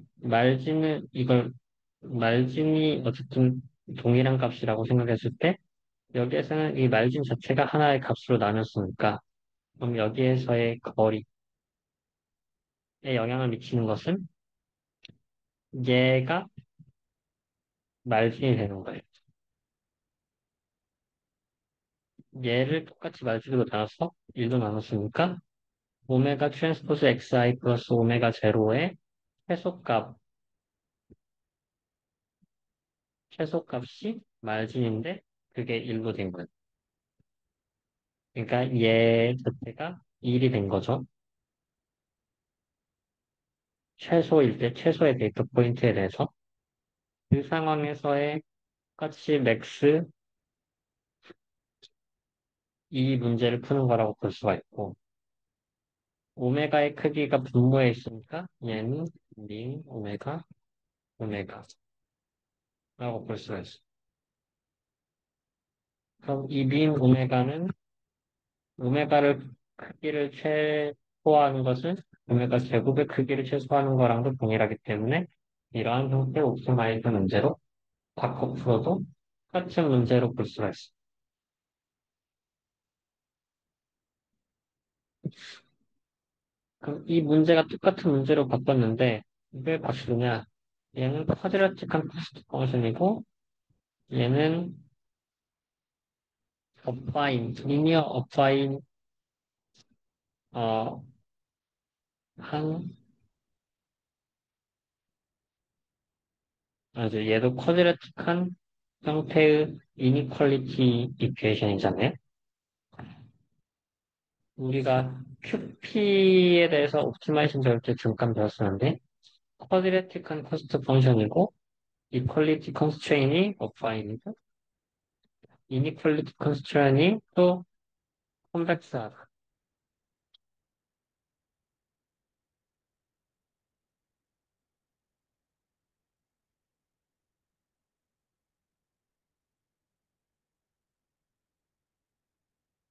말진이 어쨌든 동일한 값이라고 생각했을 때 여기에서는 이 말진 자체가 하나의 값으로 나눴으니까 그럼 여기에서의 거리에 영향을 미치는 것은 얘가 말진이 되는 거예요. 얘를 똑같이 말진으로 나눠서 1로 나눴으니까 오메가 트랜스포즈 xi 플러스 오메가 제로의 최소값, 최소값이 말진인데 그게 1로 된 거예요. 그러니까 얘 자체가 1이 된 거죠. 최소일 때 최소의 데이터 포인트에 대해서 그 상황에서의 똑같이 맥스 이 문제를 푸는 거라고 볼 수가 있고 오메가의 크기가 분모에 있으니까 얘는 민 오메가라고 볼 수가 있어. 그럼 이 민 오메가를 크기를 최소화하는 것은 오메가 제곱의 크기를 최소화하는 거랑도 동일하기 때문에 이러한 형태의 옵티마이즈 문제로 바꿔 풀어도 똑같은 문제로 볼 수가 있어. 그럼 이 문제가 똑같은 문제로 바꿨는데 왜 바꾸냐? 얘는 쿼드라틱한 코스트 펑션이고 얘는 어파인, 리니어 어파인 어, 한 아주 얘도 쿼드라틱한 형태의 이니퀄리티 이퀘이션이잖아요. 우리가 QP에 대해서 옵티마이션 배울 때 잠깐 배웠었는데 쿼드라틱한 코스트 펑션이고 이퀄리티 컨스트레인이 어파인이고 이니퀄리티 컨스트레인이 또 콘벡스하다.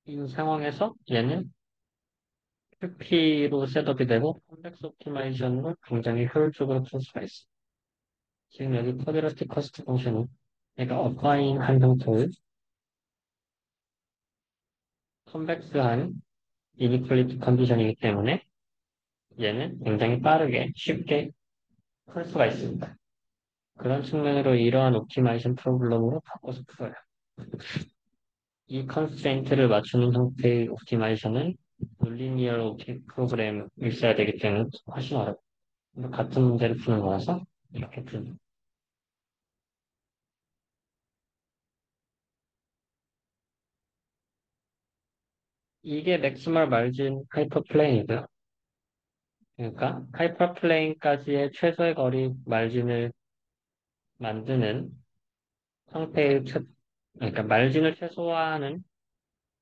이 상황에서 얘는 QP로 셋업이 되고 콘벡스 옵티마이션으로 굉장히 효율적으로 풀 수가 있어. 지금 여기 쿼드라틱 코스트 펑션이 얘가 어파인한 형태의 컨벡스한 이니퀄리티 컨디션이기 때문에 얘는 굉장히 빠르게 쉽게 풀 수가 있습니다. 그런 측면으로 이러한 옵티마이션 프로블럼으로 바꿔서 풀어요. 이 컨스트레인트를 맞추는 형태의 옵티마이션은 논리니어 프로그램이 있어야 되기 때문에 훨씬 어렵고 같은 문제를 푸는 거라서 이렇게 푸는. 이게 맥시멀 마진 하이퍼플레인이고요. 그러니까 하이퍼플레인까지의 최소의 거리 마진을 만드는 형태의 그러니까 마진을 최소화하는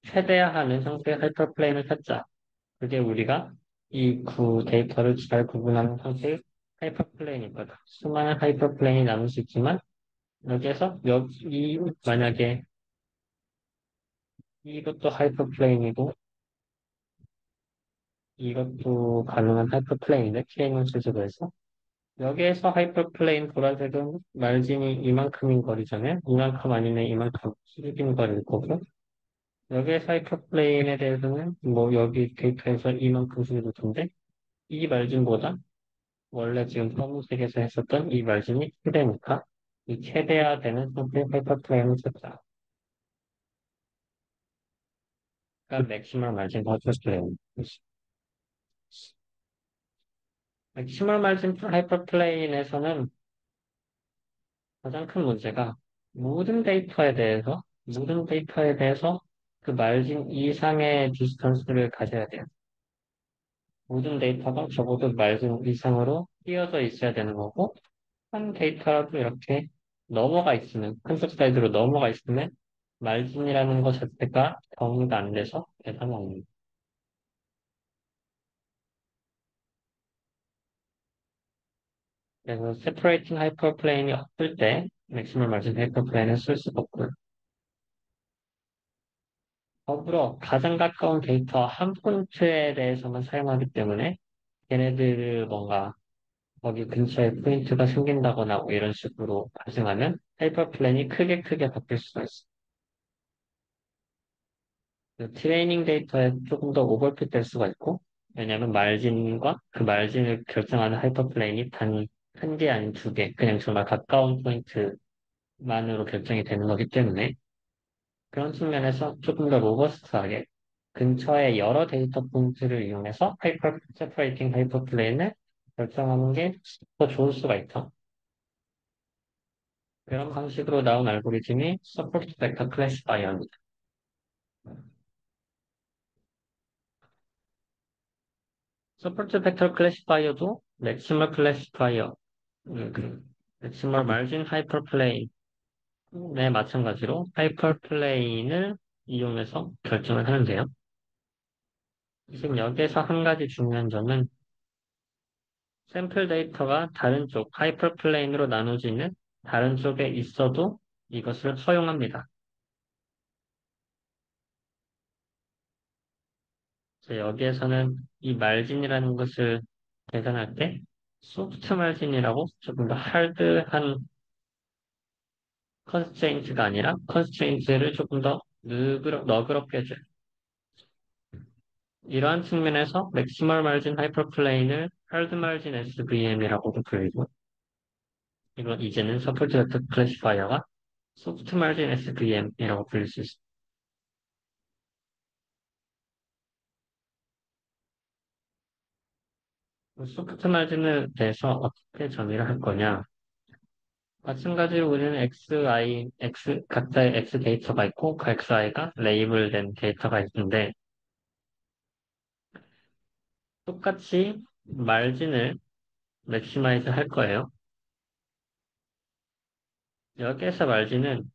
최대화하는 형태의 하이퍼플레인을 찾자. 그게 우리가 이 구 데이터를 잘 구분하는 형태의 하이퍼플레인이거든. 수많은 하이퍼플레인이 나눌 수 있지만 여기에서 만약에 이것도 하이퍼플레인이고 이것도 가능한 하이퍼플레인인데 K는 수식에서 여기에서 하이퍼플레인 보라색은 말진이 이만큼인 거리잖아요. 이만큼 아니면 이만큼 수직인 거리일 거고 여기에서 하이퍼플레인에 대해서는 뭐 여기 데이터에서 이만큼 수직일 텐데 이 말진보다 원래 지금 검은색에서 했었던 이 말진이 최대니까 이 최대화되는 상태의 하이퍼플레인을 찾자. 그러니까 맥시멀 말진 하이퍼플레인. 맥시멀 말진 하이퍼플레인에서는 가장 큰 문제가 모든 데이터에 대해서 그 말진 이상의 디스턴스를 가져야 돼요. 모든 데이터가 적어도 말진 이상으로 띄어져 있어야 되는 거고, 한 데이터라도 이렇게 넘어가 있으면, 컨셉 사이드로 넘어가 있으면, 말진이라는 것 자체가 정의가 안 돼서 대단히 없는. 그래서 separating hyperplane이 없을 때, 맥시멀 말진 하이퍼플레인을 쓸 수가 없고요. 더불어 가장 가까운 데이터 한 포인트에 대해서만 사용하기 때문에 걔네들을 뭔가 거기 근처에 포인트가 생긴다거나 뭐 이런 식으로 발생하면 하이퍼 플랜이 크게 바뀔 수가 있어. 그 트레이닝 데이터에 조금 더 오버핏 될 수가 있고 왜냐하면 말진과 그 말진을 결정하는 하이퍼 플레인이 단 한 개 아닌 두 개, 그냥 정말 가까운 포인트만으로 결정이 되는 거기 때문에 그런 측면에서 조금 더 로버스트하게 근처의 여러 데이터 포인트를 이용해서 세퍼레이팅 하이퍼 플레인을 결정하는 게 더 좋을 수가 있죠. 그런 방식으로 나온 알고리즘이 서포트 벡터 클래시파이어입니다. 서포트 벡터 클래시파이어도 맥시멀 클래시파이어, 맥시멀 마진 하이퍼 플레인에 마찬가지로 하이퍼 플레인을 이용해서 결정을 하는데요. 지금 여기에서 한 가지 중요한 점은 샘플 데이터가 다른 쪽, 하이퍼플레인으로 나눠지는 다른 쪽에 있어도 이것을 허용합니다. 그래서 여기에서는 이 말진이라는 것을 계산할 때 소프트 말진이라고 조금 더 하드한 컨스트레인트가 아니라 컨스트레인트를 조금 더 너그럽게 해줘요. 이러한 측면에서 맥시멀 마진 하이퍼플레인을 하드 마진 SVM이라고도 불리고, 이건 이제는 서포트 벡터 클래시파이어가 소프트 마진 SVM이라고 불릴 수 있습니다. 소프트 마진에 대해서 어떻게 정의를 할 거냐? 마찬가지로 우리는 각자의 X 데이터가 있고, 그 XI가 레이블된 데이터가 있는데, 똑같이 말진을 맥시마이즈 할 거예요. 여기에서 말진은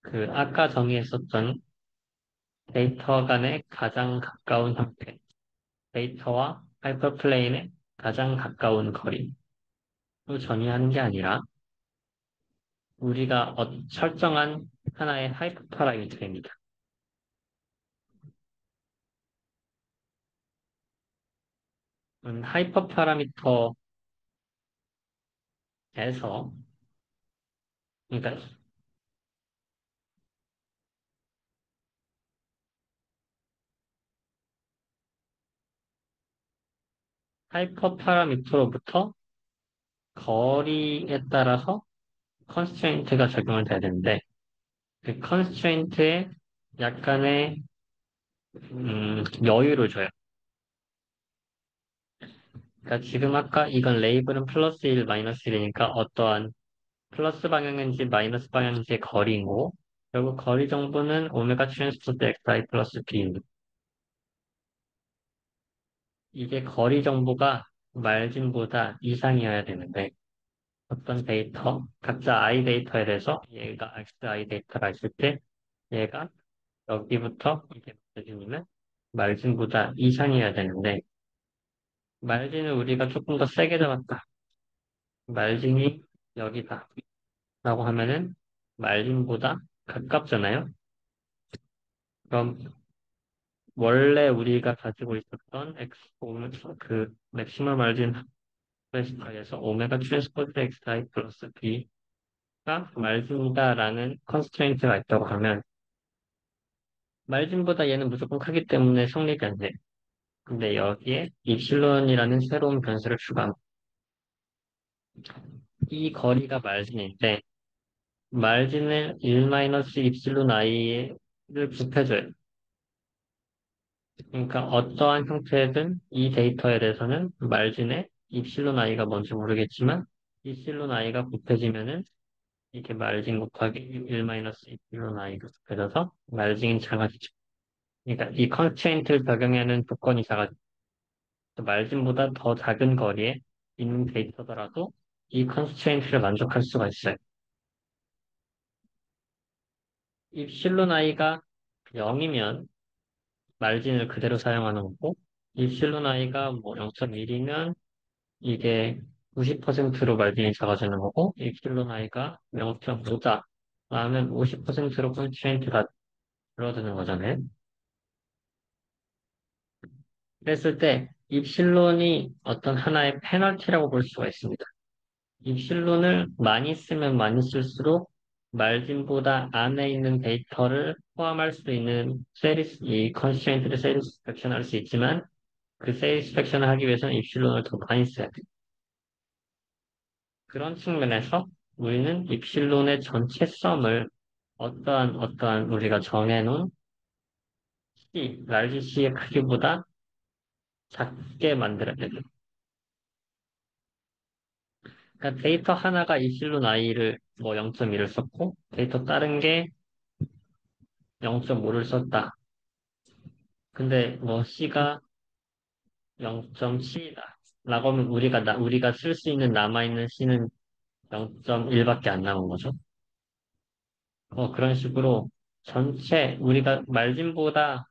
그 아까 정의했었던 데이터 간의 가장 가까운 형태, 데이터와 하이퍼플레인의 가장 가까운 거리로 정의하는 게 아니라 우리가 설정한 하나의 하이퍼 파라미터입니다. 하이퍼 파라미터에서, 그러니까 하이퍼 파라미터로부터 거리에 따라서 컨스트레인트가 적용을 돼야 되는데, 그 컨스트레인트에 약간의 여유를 줘요. 그러니까 지금 아까 이건 레이블은 플러스 1, 마이너스 1이니까 어떠한 플러스 방향인지 마이너스 방향인지의 거리인 거고, 결국 거리 정보는 오메가 트랜스포즈 xi 플러스 b입니다. 이게 거리 정보가 말진보다 이상이어야 되는데, 어떤 데이터, 각자 i 데이터에 대해서 얘가 xi 데이터가 있을 때, 얘가 여기부터 이게 말진이면 말진보다 이상이어야 되는데, 말진을 우리가 조금 더 세게 잡았다. 말진이 여기다. 라고 하면은 말진보다 가깝잖아요. 그럼 원래 우리가 가지고 있었던 그 맥시멀 마진 클래시파이에서 오메가 트랜스포즈 xi 플러스 b가 말진이다라는 컨스트레인트가 있다고 하면 말진보다 얘는 무조건 크기 때문에 성립이 안 돼. 근데 여기에 입실론이라는 새로운 변수를 추가함. 이 거리가 말진인데 말진을 1-입실론 i를 곱해줘요. 그러니까 어떠한 형태든 이 데이터에 대해서는 말진에 입실론 i가 뭔지 모르겠지만 입실론 i가 곱해지면은 이렇게 말진 곱하기 1-입실론 i가 곱해져서 말진이 작아지죠. 그러니까 이 컨스트레인트를 적용하는 조건이 작아지죠. 말진보다 더 작은 거리에 있는 데이터더라도 이 컨스트레인트를 만족할 수가 있어요. 입실론 i가 0이면 말진을 그대로 사용하는 거고 입실론 i가 뭐 0.1이면 이게 90%로 말진이 작아지는 거고 입실론 i가 0.5다. 라면 50%로 컨스트레인트가 줄어드는 거잖아요. 그랬을 때 입실론이 어떤 하나의 페널티라고 볼 수가 있습니다. 입실론을 많이 쓰면 많이 쓸수록 말진보다 안에 있는 데이터를 포함할 수 있는 이 컨스트레인트를 세리스팩션 할 수 있지만 그 세리스팩션을 하기 위해서는 입실론을 더 많이 써야 돼요. 그런 측면에서 우리는 입실론의 전체 썸을 어떠한 우리가 정해놓은 large C의 크기보다 작게 만들어야 돼요. 그러니까 데이터 하나가 입실론 i를 뭐 0.1을 썼고 데이터 다른 게 0.5를 썼다. 근데 뭐 C가 0.7이다. 라고 하면 우리가 쓸 수 있는 남아있는 C는 0.1밖에 안 남은 거죠. 그런 식으로 전체 우리가 말진보다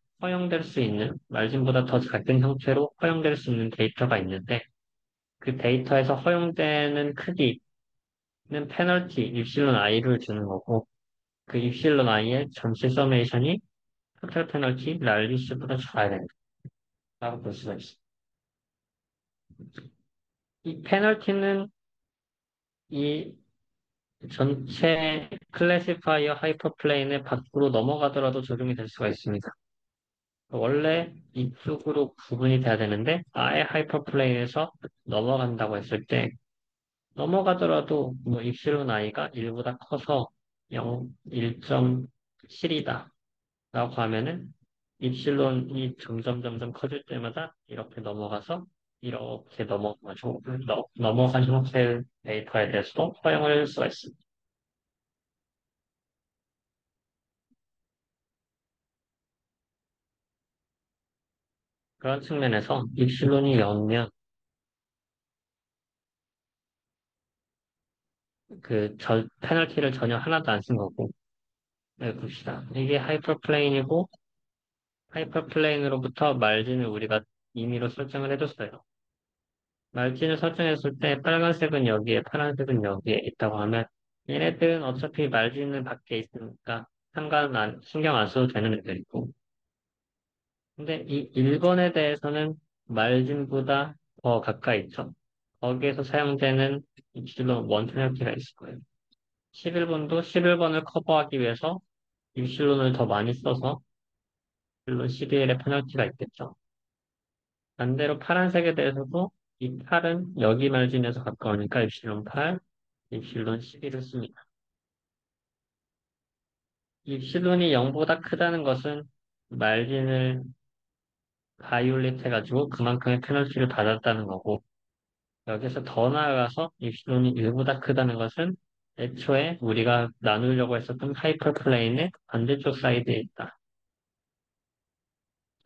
더 작은 형태로 허용될 수 있는 데이터가 있는데 그 데이터에서 허용되는 크기는 페널티 입실론 i를 주는 거고 그 입실론 i의 전체 서메이션이 토탈 페널티 랄리스보다 작아야 된다라고 볼 수가 있습니다. 이 페널티는 이 전체 클래시파이어 하이퍼플레인의 밖으로 넘어가더라도 적용이 될 수가 있습니다. 원래 이쪽으로 구분이 돼야 되는데 아예 하이퍼플레인에서 넘어간다고 했을 때 넘어가더라도 뭐 입실론 i가 1보다 커서 0, 1.7이다 라고 하면은 입실론이 점점 커질 때마다 이렇게 넘어가서 이렇게 넘어가죠. 넘어간 형태의 데이터에 대해서도 허용을 할 수가 있습니다. 그런 측면에서 입실론이 0면 페널티를 전혀 하나도 안 쓴 거고 네, 봅시다. 이게 하이퍼플레인이고 하이퍼플레인으로부터 말진을 우리가 임의로 설정을 해줬어요. 말진을 설정했을 때 빨간색은 여기에, 파란색은 여기에 있다고 하면 얘네들은 어차피 말진은 밖에 있으니까 신경 안 써도 되는 애들이고. 근데 이 1번에 대해서는 말진보다 더 가까이 있죠. 거기에서 사용되는 입실론 원 페널티가 있을 거예요. 11번도 11번을 커버하기 위해서 입실론을 더 많이 써서 물론 12일의 페널티가 있겠죠. 반대로 파란색에 대해서도 이 8은 여기 말진에서 가까우니까 입실론 8, 입실론 11을 씁니다. 입실론이 0보다 크다는 것은 말진을 바이올릿 해가지고 그만큼의 페널티를 받았다는 거고 여기서 더 나아가서 입실론이 1보다 크다는 것은 애초에 우리가 나누려고 했었던 하이퍼플레인의 반대쪽 사이드에 있다.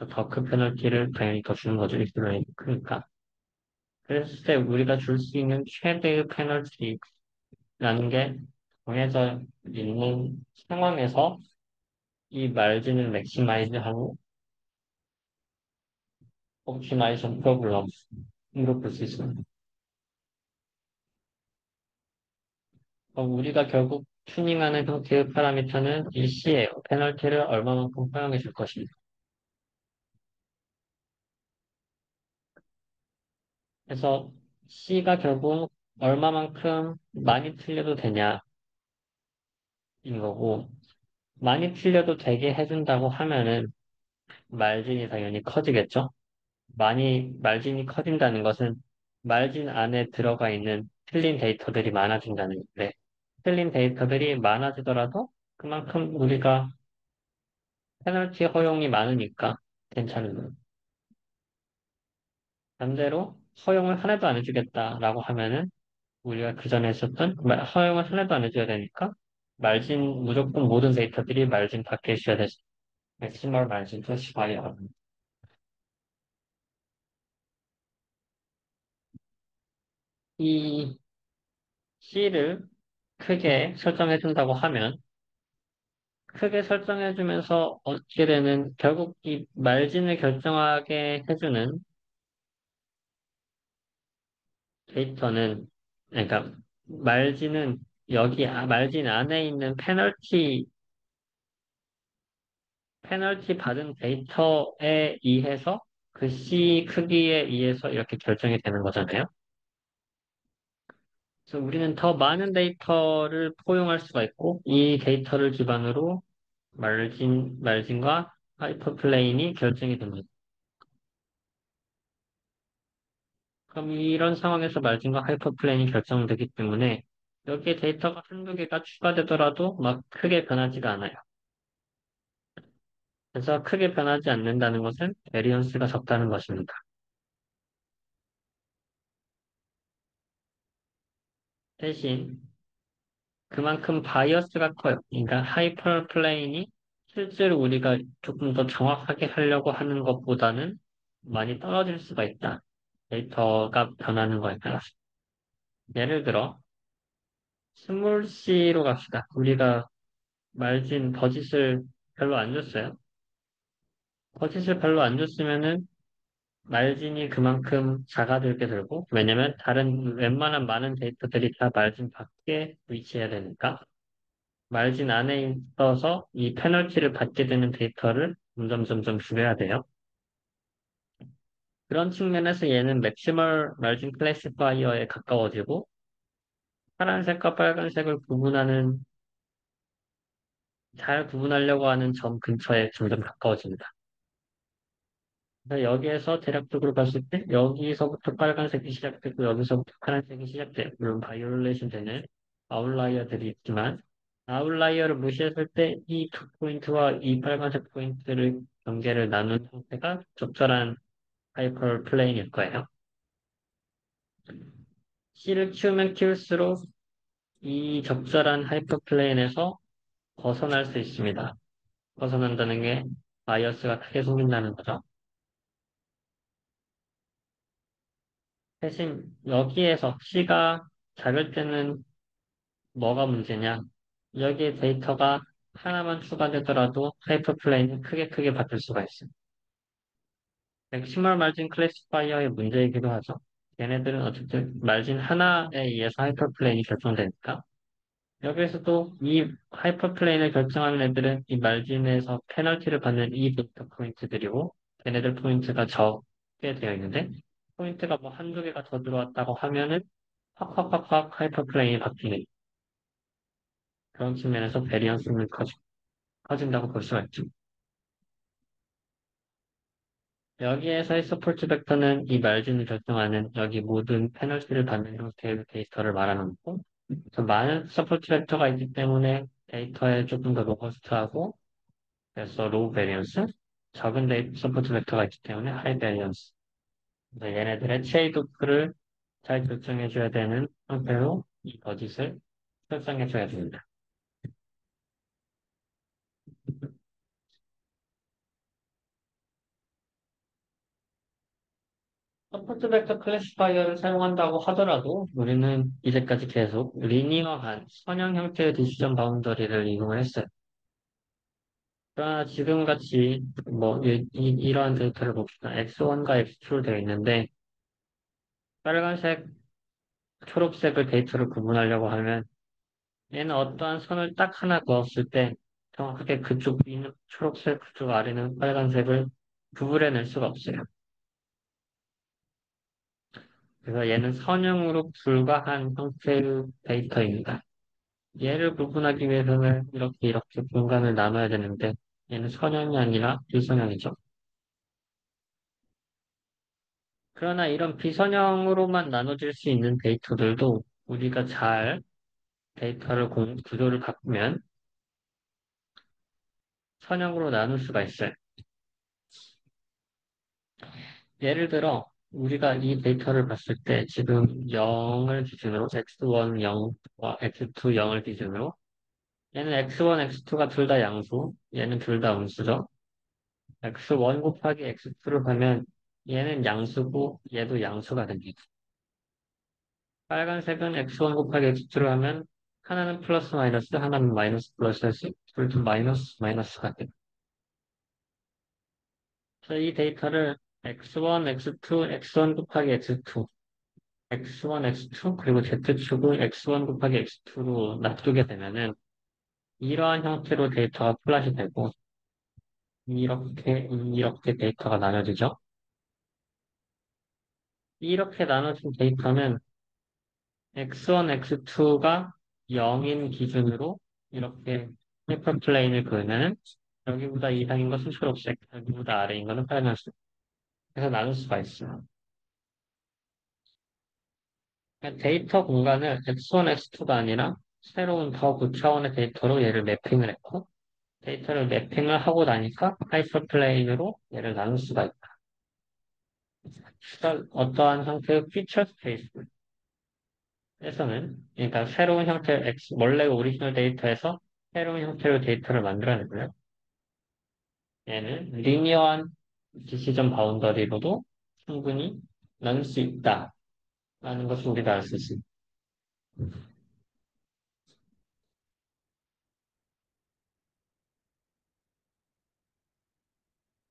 더 큰 페널티를 당연히 더 주는 거죠. 입실론이 크니까. 그랬을 때 우리가 줄 수 있는 최대의 페널티라는 게 정해져 있는 상황에서 이 말진을 맥시마이즈하고 옵티마이션 프로그램으로 볼 수 있습니다. 우리가 결국 튜닝하는 형태의 파라미터는 이 C예요. 페널티를 얼마만큼 허용해 줄 것입니다. 그래서 C가 결국 얼마만큼 많이 틀려도 되냐인 거고 많이 틀려도 되게 해준다고 하면은 말진이 당연히 커지겠죠. 말진이 커진다는 것은 말진 안에 들어가 있는 틀린 데이터들이 많아진다는 건데, 틀린 데이터들이 많아지더라도 그만큼 우리가 페널티 허용이 많으니까 괜찮은 거예요. 반대로 허용을 하나도 안 해주겠다라고 하면은 우리가 그 전에 했었던 허용을 하나도 안 해줘야 되니까 무조건 모든 데이터들이 말진 밖에 있어야 되지. 맥시멀 말진 스페시파이어. 이 C를 크게 설정해준다고 하면 크게 설정해주면서 얻게 되는 결국 이 말진을 결정하게 해주는 데이터는 그러니까 말진은 말진 안에 있는 페널티 받은 데이터에 의해서 그 C 크기에 의해서 이렇게 결정이 되는 거잖아요. 그래서 우리는 더 많은 데이터를 포용할 수가 있고 이 데이터를 기반으로 말진과 하이퍼플레인이 결정이 됩니다. 그럼 이런 상황에서 말진과 하이퍼플레인이 결정되기 때문에 여기에 데이터가 한두 개가 추가되더라도 막 크게 변하지가 않아요. 그래서 크게 변하지 않는다는 것은 베리언스가 적다는 것입니다. 대신 그만큼 바이어스가 커요. 그러니까 하이퍼플레인이 실제로 우리가 조금 더 정확하게 하려고 하는 것보다는 많이 떨어질 수가 있다. 데이터가 변하는 거에 따라서. 예를 들어 스몰 c로 갑시다. 우리가 말진 버짓을 별로 안 줬어요. 버짓을 별로 안 줬으면은 말진이 그만큼 작아들게 되고, 왜냐면 다른 웬만한 많은 데이터들이 다 말진 밖에 위치해야 되니까, 말진 안에 있어서 이 페널티를 받게 되는 데이터를 점점 줄여야 돼요. 그런 측면에서 얘는 맥시멀 말진 클래시파이어에 가까워지고, 파란색과 빨간색을 잘 구분하려고 하는 점 근처에 점점 가까워집니다. 그래서 여기에서 대략적으로 봤을 때 여기서부터 빨간색이 시작되고 여기서부터 파란색이 시작돼요. 물론 바이올레이션 되는 아웃라이어들이 있지만 아웃라이어를 무시했을 때 이 두 포인트와 이 빨간색 포인트를 경계를 나눈 상태가 적절한 하이퍼 플레인일 거예요. C를 키우면 키울수록 이 적절한 하이퍼 플레인에서 벗어날 수 있습니다. 벗어난다는 게 바이어스가 크게 생긴다는 거죠. 대신 여기에서 C가 작을 때는 뭐가 문제냐? 여기에 데이터가 하나만 추가되더라도 하이퍼플레인이 크게 바뀔 수가 있어요. 맥시멀 마진 클래시파이어의 문제이기도 하죠. 얘네들은 어쨌든 마진 하나에 의해서 하이퍼플레인이 결정되니까. 여기에서도 이 하이퍼플레인을 결정하는 애들은 이 말진에서 페널티를 받는 이 데이터 포인트들이고, 걔네들 포인트가 적게 되어 있는데, 포인트가 뭐 한두 개가 더 들어왔다고 하면은 확 하이퍼플레인이 바뀌는 그런 측면에서 베리언스는 커진다고 볼 수가 있죠. 여기에서의 서포트 벡터는 이 말진을 결정하는 여기 모든 페널티를 받는 형태의 데이터를 말하는 거고, 그래서 많은 서포트 벡터가 있기 때문에 데이터에 조금 더 로버스트하고, 그래서 로우 베리언스, 적은 서포트 벡터가 있기 때문에 하이 베리언스. 그래서 얘네들의 트레이드오프를 잘 결정해줘야 되는 형태로 이 거짓을 설정해줘야 됩니다. 서포트 벡터 클래시파이어를 사용한다고 하더라도 우리는 이제까지 계속 리니어한 선형 형태의 디시전 바운더리를 이용을 했어요. 그러나 지금 같이 뭐 이러한 데이터를 봅시다. X1과 X2로 되어 있는데 빨간색, 초록색을 데이터를 구분하려고 하면 얘는 어떠한 선을 딱 하나 그었을 때 정확하게 그쪽 위는 초록색, 그쪽 아래는 빨간색을 구분해낼 수가 없어요. 그래서 얘는 선형으로 불과한 형태의 데이터입니다. 얘를 구분하기 위해서는 이렇게 공간을 나눠야 되는데 얘는 선형이 아니라 비선형이죠. 그러나 이런 비선형으로만 나눠질 수 있는 데이터들도 우리가 잘 데이터를 구조를 바꾸면 선형으로 나눌 수가 있어요. 예를 들어 우리가 이 데이터를 봤을 때 지금 0을 기준으로 x1 0와 x2 0을 기준으로 얘는 x1, x2가 둘 다 양수, 얘는 둘 다 음수죠. x1 곱하기 x2를 하면 얘는 양수고 얘도 양수가 됩니다. 빨간색은 x1 곱하기 x2를 하면 하나는 플러스 마이너스, 하나는 마이너스 플러스 해서 둘다 마이너스 마이너스가 됩니다. 그래서 이 데이터를 x1, x2, x1 곱하기 x2, x1, x2, 그리고 z축을 x1 곱하기 x2로 놔두게 되면은 이러한 형태로 데이터가 플롯이 되고 이렇게 데이터가 나눠지죠. 이렇게 나눠진 데이터는 x1, x2가 0인 기준으로 이렇게 하이퍼플레인을 그으면 여기보다 이상인 것은 초록색, 여기보다 아래인 것은 빨간색. 그래서 나눌 수가 있어요. 그러니까 데이터 공간을 x1, x2가 아니라 새로운 더 고차원의 데이터로 얘를 매핑을 했고 데이터를 매핑을 하고 나니까 하이퍼플레인으로 얘를 나눌 수가 있다. 그러니까 어떠한 형태의 피처 스페이스에서는 그러니까 새로운 형태의 원래 오리지널 데이터에서 새로운 형태로 데이터를 만들어내고요. 얘는 리니어한 디시전 바운더리로도 충분히 나눌 수 있다라는 것을 우리가 알 수 있습니다.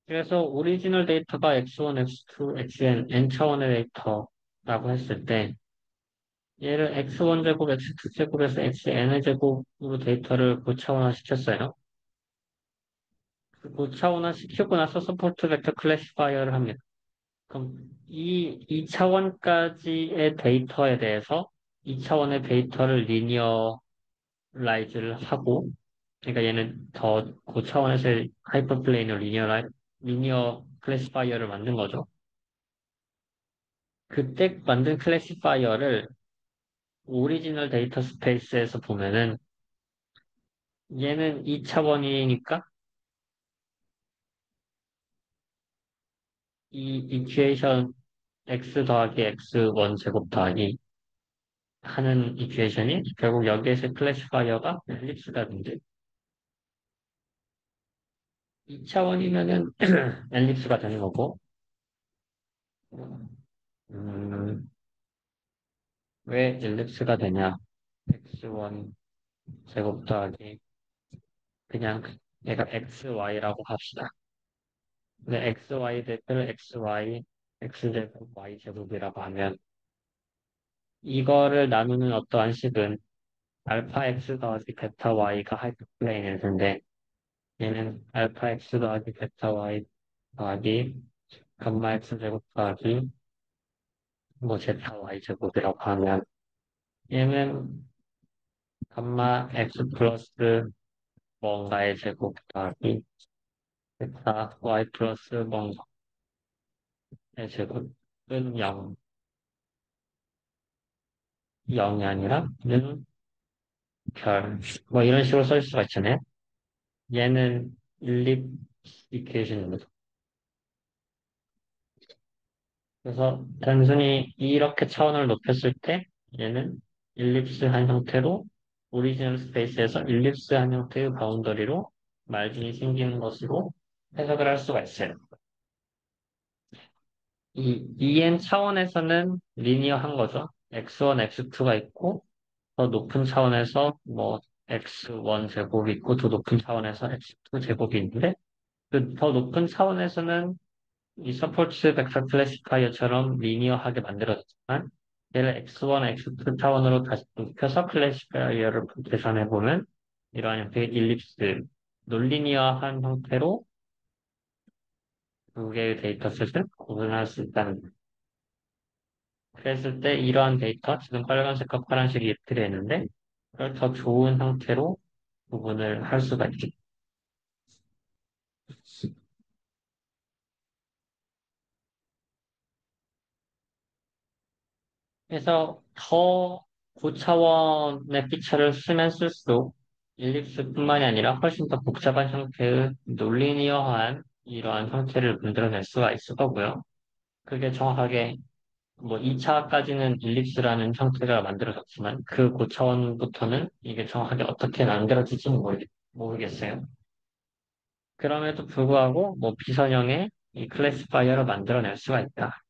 그래서 오리지널 데이터가 x1, x2, xn, n 차원의 데이터라고 했을 때 얘를 x1제곱, x2제곱에서 xn의 제곱으로 데이터를 고차원화 시켰어요. 그 고차원화 시키고 나서 서포트 벡터 클래시파이어를 합니다. 그럼 이 2차원까지의 데이터에 대해서 2차원의 데이터를 리니어라이즈를 하고, 그러니까 얘는 더 고차원에서의 하이퍼플레인을 리니어 클래시파이어를 만든 거죠. 그때 만든 클래시파이어를 오리지널 데이터 스페이스에서 보면은 얘는 2차원이니까 이 이퀘이션 x 더하기 x1 제곱 더하기 하는 이퀘이션이 결국 여기에서 클래시파이어가 엘립스가 된대. 2차원이면은 엘립스가 되는 거고, 음, 왜 엘립스가 되냐? x1 제곱 더하기 그냥 얘가 xy라고 합시다. 근데 xy 대표를 xy, x제곱, y제곱이라고 하면 이거를 나누는 어떠한 식은 알파 x 더하기 베타 y가 하이퍼플레인일 텐데 얘는 알파 x 더하기 베타 y 더하기 감마 x 제곱 더하기 뭐 제타 y 제곱이라고 하면 얘는 감마 x 플러스 뭔가의 제곱 더하기 베타 y 플러스 뭔가의 제곱은 0, 0이 아니라 는 별, 뭐 이런 식으로 쓸 수가 있잖아요. 얘는 일립 이퀘이션입니다. 그래서 단순히 이렇게 차원을 높였을 때 얘는 일립스한 형태로 오리지널 스페이스에서 일립스한 형태의 바운더리로 말진이 생기는 것으로 해석을 할 수가 있어요. 이 EN 차원에서는 리니어한 거죠. X1, X2가 있고 더 높은 차원에서 뭐 X1 제곱이 있고 더 높은 차원에서 X2 제곱이 있는데 그 더 높은 차원에서는 이 서포트 벡터 클래시파이어처럼 리니어하게 만들어졌지만 얘를 x1, x2 차원으로 다시 높여서 클래시파이어를 계산해보면 이러한 형태의 일립스, 논리니어한 형태로 두 개의 데이터 셋을 구분할 수 있다는 거예요. 그랬을 때 이러한 데이터, 지금 빨간색과 파란색이 입틀해 있는데 그걸 더 좋은 형태로 구분을 할 수가 있죠. 그래서 더 고차원의 피처를 쓰면 쓸수록 일립스뿐만이 아니라 훨씬 더 복잡한 형태의 논리니어한 이러한 형태를 만들어낼 수가 있을 거고요. 그게 정확하게 뭐 2차까지는 일립스라는 형태가 만들어졌지만 그 고차원부터는 이게 정확하게 어떻게 만들어질지는 모르겠어요. 그럼에도 불구하고 뭐 비선형의 이 클래시파이어를 만들어낼 수가 있다.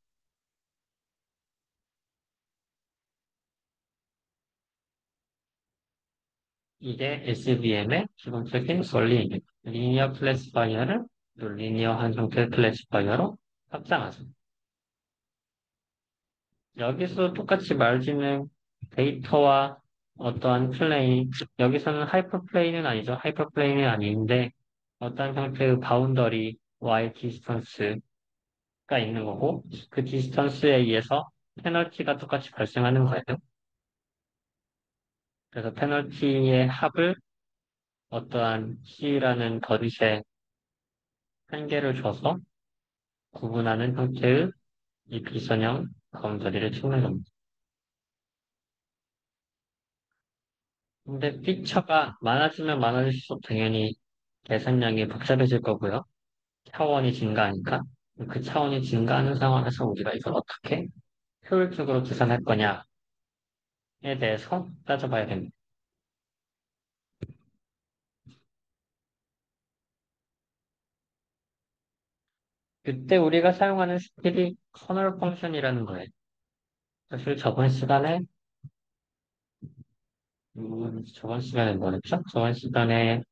이게 SVM의 기본적인 원리입니다. 리니어 클래시파이어를 또 리니어한 형태의 클래시파이어로 확장하죠. 여기서 똑같이 말지는 데이터와 어떠한 플레인, 여기서는 하이퍼플레인은 아니죠. 하이퍼플레인은 아닌데 어떤 형태의 바운더리, y 디스턴스가 있는 거고 그 디스턴스에 의해서 페널티가 똑같이 발생하는 거예요. 그래서 페널티의 합을 어떠한 C라는 거짓의 한계를 줘서 구분하는 형태의 이 비선형 바운더리를 찾는 겁니다. 근데 피처가 많아지면 많아질수록 당연히 계산량이 복잡해질 거고요. 차원이 증가하니까. 그 차원이 증가하는 상황에서 우리가 이걸 어떻게 효율적으로 계산할 거냐에 대해서 따져봐야 됩니다. 그때 우리가 사용하는 스킬이 커널 펑션이라는 거예요. 사실 저번 시간에 뭐랬죠? 저번 시간에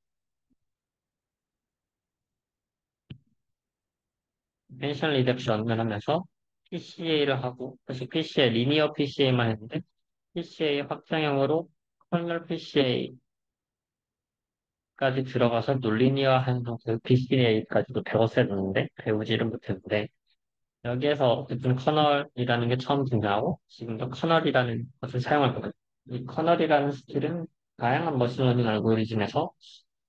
펜션 리덕션을 하면서 PCA를 하고, 사실 PCA, 리니어 PCA만 했는데, PCA 확장형으로 커널 PCA까지 들어가서 논리니어한 형태의 PCA까지도 배웠어야 되는데, 배우지를 못했는데, 여기에서 어쨌든 커널이라는 게 처음 등장하고, 지금도 커널이라는 것을 사용할 거예요. 이 커널이라는 스킬은 다양한 머신러닝 알고리즘에서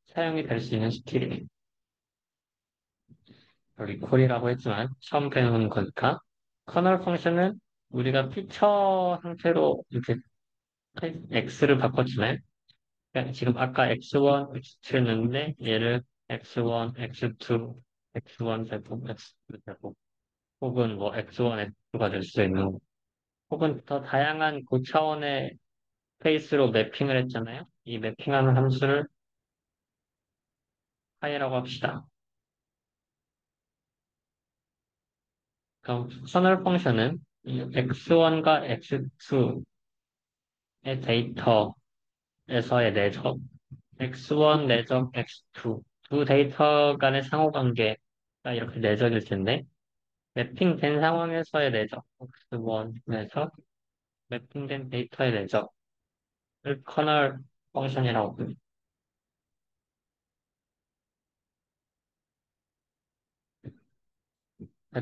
사용이 될 수 있는 스킬이에요. 리콜이라고 했지만 처음 배우는 거니까 커널 펑션은 우리가 피처 형태로 이렇게 x를 바꿨지만 그러니까 지금 아까 x1, x2였는데 얘를 x1, x2, x1 제곱, x2 제곱 혹은 뭐 x1, x2가 될 수 있는 혹은 더 다양한 고차원의 스페이스로 매핑을 했잖아요. 이 매핑하는 함수를 파이라고 합시다. 그럼 커널 펑션은 이 x1과 x2의 데이터에서의 내적, x1 내적 x2 두 데이터 간의 상호관계가 이렇게 내적일 텐데 매핑된 상황에서의 내적, x1 내적, 매핑된 데이터의 내적을 커널 펑션이라고 부릅니다.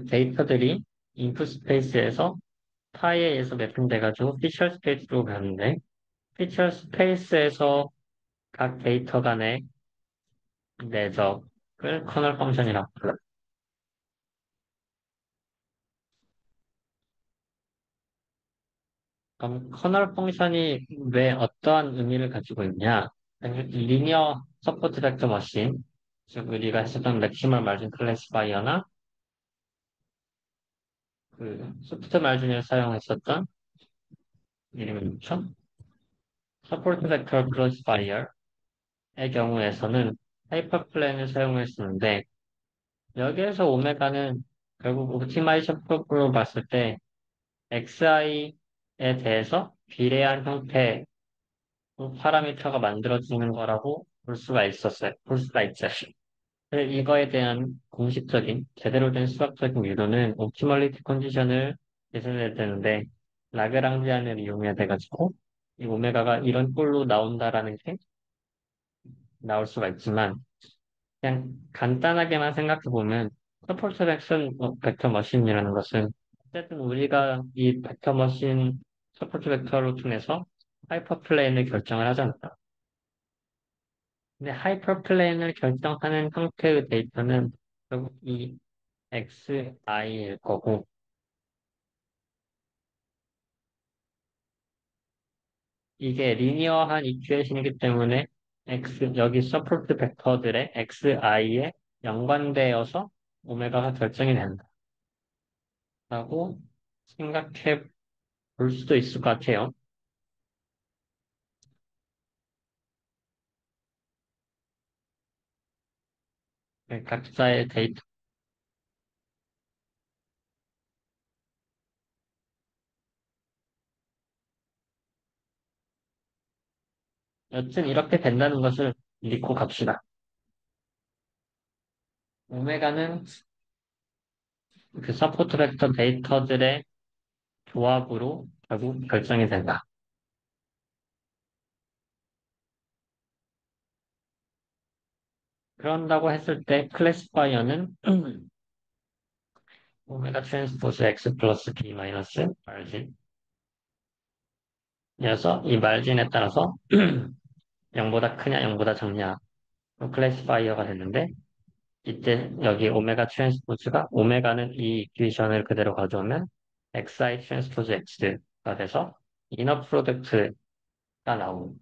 데이터들이 인풋 스페이스에서 파이에 의해서 매핑돼가지고 피처 스페이스로 가는데 피처 스페이스에서 각 데이터 간의 내적을 커널 펑션이라고 불러요. 그럼 커널 펑션이 왜 어떠한 의미를 가지고 있냐? 리니어 서포트 벡터 머신, 즉 우리가 했었던 맥시멀 마진 클래시파이어나 그 소프트 마진을 사용했었던 이름이 뭐죠? 서포트 벡터 클래시파이어의 경우에서는 하이퍼플랜을 사용했었는데 여기에서 오메가는 결국 옵티마이션 프로그램을 봤을 때 XI에 대해서 비례한 형태의 파라미터가 만들어지는 거라고 볼 수가 있었어요. 볼 수가 있어요. 근데 이거에 대한 공식적인, 제대로 된 수학적인 유도는 옵티멀리티 컨디션을 계산해야 되는데, 라그랑지안을 이용해야 돼가지고, 이 오메가가 이런 꼴로 나온다라는 게 나올 수가 있지만, 그냥 간단하게만 생각해보면, 서포트 벡터 머신이라는 것은, 어쨌든 우리가 이 벡터 머신, 서포트 벡터를 통해서 하이퍼플레인을 결정을 하잖아요. 근데 하이퍼플레인을 결정하는 형태의 데이터는 결국 이 xi일 거고, 이게 리니어한 이큐에이션이기 때문에 여기 서포트 벡터들의 xi에 연관되어서 오메가가 결정이 된다고 생각해 볼 수도 있을 것 같아요. 각자의 데이터. 여튼 이렇게 된다는 것을 믿고 갑시다. 오메가는 그 서포트 벡터 데이터들의 조합으로 결국 결정이 된다. 그런다고 했을 때 클래시파이어는 오메가 트랜스포즈 x 플러스 b 마이너스 말진이어서 이 말진에 따라서 0보다 크냐 0보다 작냐 클래시파이어가 됐는데 이때 여기 오메가 트랜스포즈가 오메가는 이 이퀘이션을 그대로 가져오면 xi 트랜스포즈 x가 돼서 이너 프로덕트가 나오고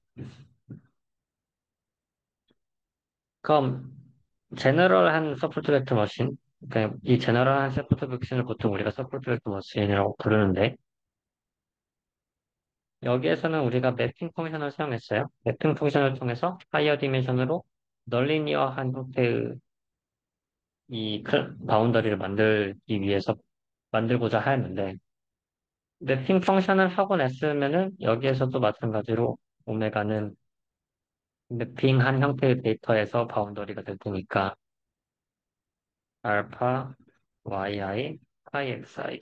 그럼 제너럴한 서포트 벡터 머신 그러니까 이 제너럴한 서포트 벡터를 보통 우리가 서포트 벡터 머신이라고 부르는데 여기에서는 우리가 매핑 펑션을 사용했어요. 매핑 펑션을 통해서 하이어 디멘션으로 널리니어한 형태의 이 바운더리를 만들기 위해서 만들고자 하였는데 매핑 펑션을 하고 냈으면은 여기에서도 마찬가지로 오메가는 매핑한 형태의 데이터에서 바운더리가 될 테니까 알파 yi 파이 xi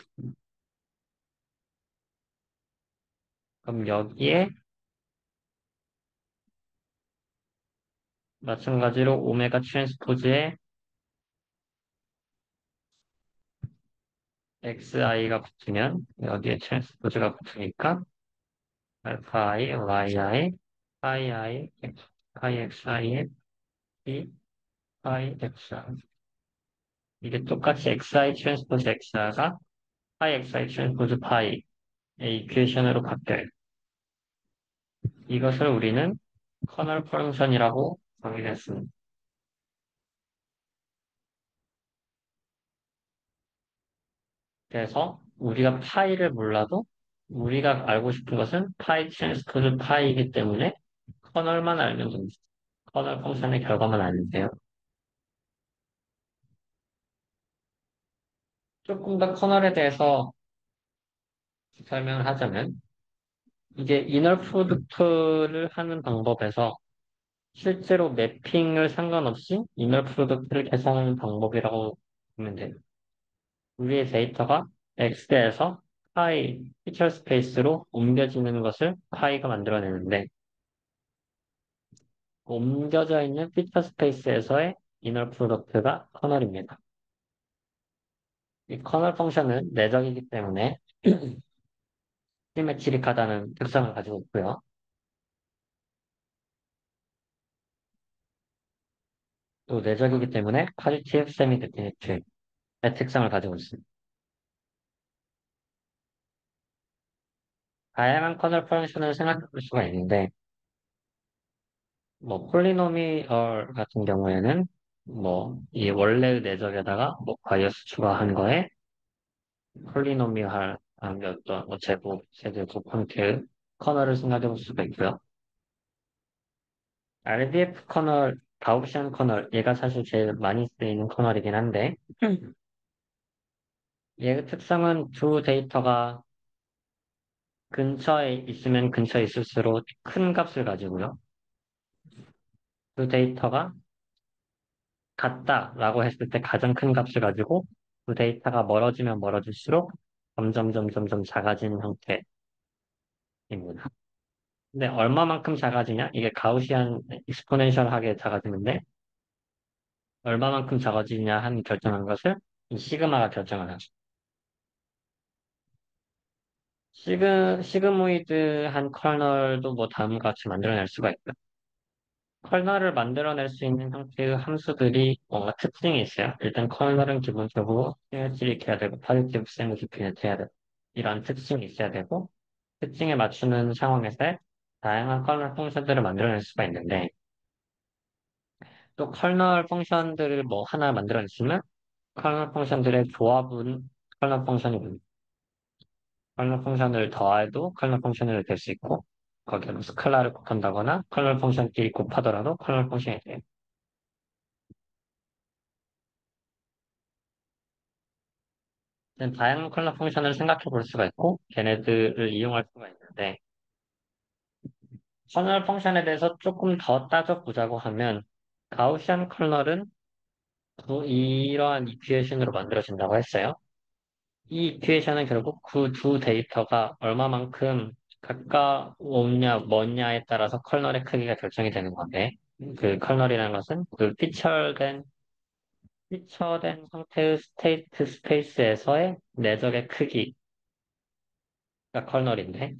그럼 여기에 마찬가지로 오메가 트랜스포즈에 xi가 붙으면 여기에 트랜스포즈가 붙으니까 알파 i, yi, 파이 i, 파이 xi, p, 파이 xi. 이게 똑같이 xi 트랜스포즈 x가 파이 xi 트랜스포즈 파이의 이퀘이션으로 바뀌어요. 이것을 우리는 커널 펑션이라고 정의했습니다. 그래서 우리가 파이를 몰라도 우리가 알고 싶은 것은 파이 트랜스포즈 파이이기 때문에 커널만 알면 됩니다. 커널 펑션의 결과만 알면 돼요. 조금 더 커널에 대해서 설명을 하자면 이게 이너 프로덕트를 하는 방법에서 실제로 매핑을 상관없이 이너 프로덕트를 계산하는 방법이라고 보면 돼요. 우리의 데이터가 X에서 파이 피처 스페이스로 옮겨지는 것을 파이가 만들어내는데 옮겨져 있는 피처 스페이스에서의 이너 프로덕트가 커널입니다. 이 커널 펑션은 내적이기 때문에 시메트릭하다는 특성을 가지고 있고요. 또 내적이기 때문에 파지티브 세미 데피니트의 특성을 가지고 있습니다. 다양한 커널 펑션을 생각해 볼 수가 있는데 뭐 폴리노미얼 같은 경우에는 뭐 이 원래의 내적에다가 뭐 바이어스 추가한 거에 폴리노미얼 어떤 뭐 제곱, 세제곱 형태의 커널을 생각해 볼 수가 있고요. RDF 커널, 가우시안 커널, 얘가 사실 제일 많이 쓰이는 커널이긴 한데 얘의 특성은 두 데이터가 근처에 있으면 근처에 있을수록 큰 값을 가지고요. 그 데이터가 같다라고 했을 때 가장 큰 값을 가지고 그 데이터가 멀어지면 멀어질수록 점점 작아지는 형태입니다. 근데 얼마만큼 작아지냐? 이게 가우시안 익스포넨셜하게 작아지는데 얼마만큼 작아지냐 한 결정한 것을 이 시그마가 결정을 하죠. 시그모이드한 커널도 뭐 다음과 같이 만들어낼 수가 있고요. 컬널을 만들어낼 수 있는 형태의 함수들이 뭔가 특징이 있어요. 일단 컬널은 기본적으로 시메트릭 해야 되고 파지티브 세미디피니트 해야 되고 이런 특징이 있어야 되고 특징에 맞추는 상황에서 다양한 컬널 펑션들을 만들어낼 수가 있는데 또 컬널 펑션들을 뭐 하나 만들어냈으면 컬널 펑션들의 조합은 컬널 펑션이고 컬널 펑션을 더해도 컬널 펑션을 될 수 있고 거기에 뭐 스칼라를 곱한다거나 컬널 펑션끼리 곱하더라도 컬널 펑션이 돼요. 다양한 컬러 펑션을 생각해 볼 수가 있고, 걔네들을 이용할 수가 있는데, 커널 펑션에 대해서 조금 더 따져보자고 하면, 가우시안 컬러는 이러한 이퀘이션으로 만들어진다고 했어요. 이 이퀘이션은 결국 그 두 데이터가 얼마만큼 가까웠냐, 먼냐에 따라서 컬러의 크기가 결정이 되는 건데, 그 컬러이라는 것은 그 피처된 상태의 스테이트 스페이스에서의 내적의 크기가 컬러인데,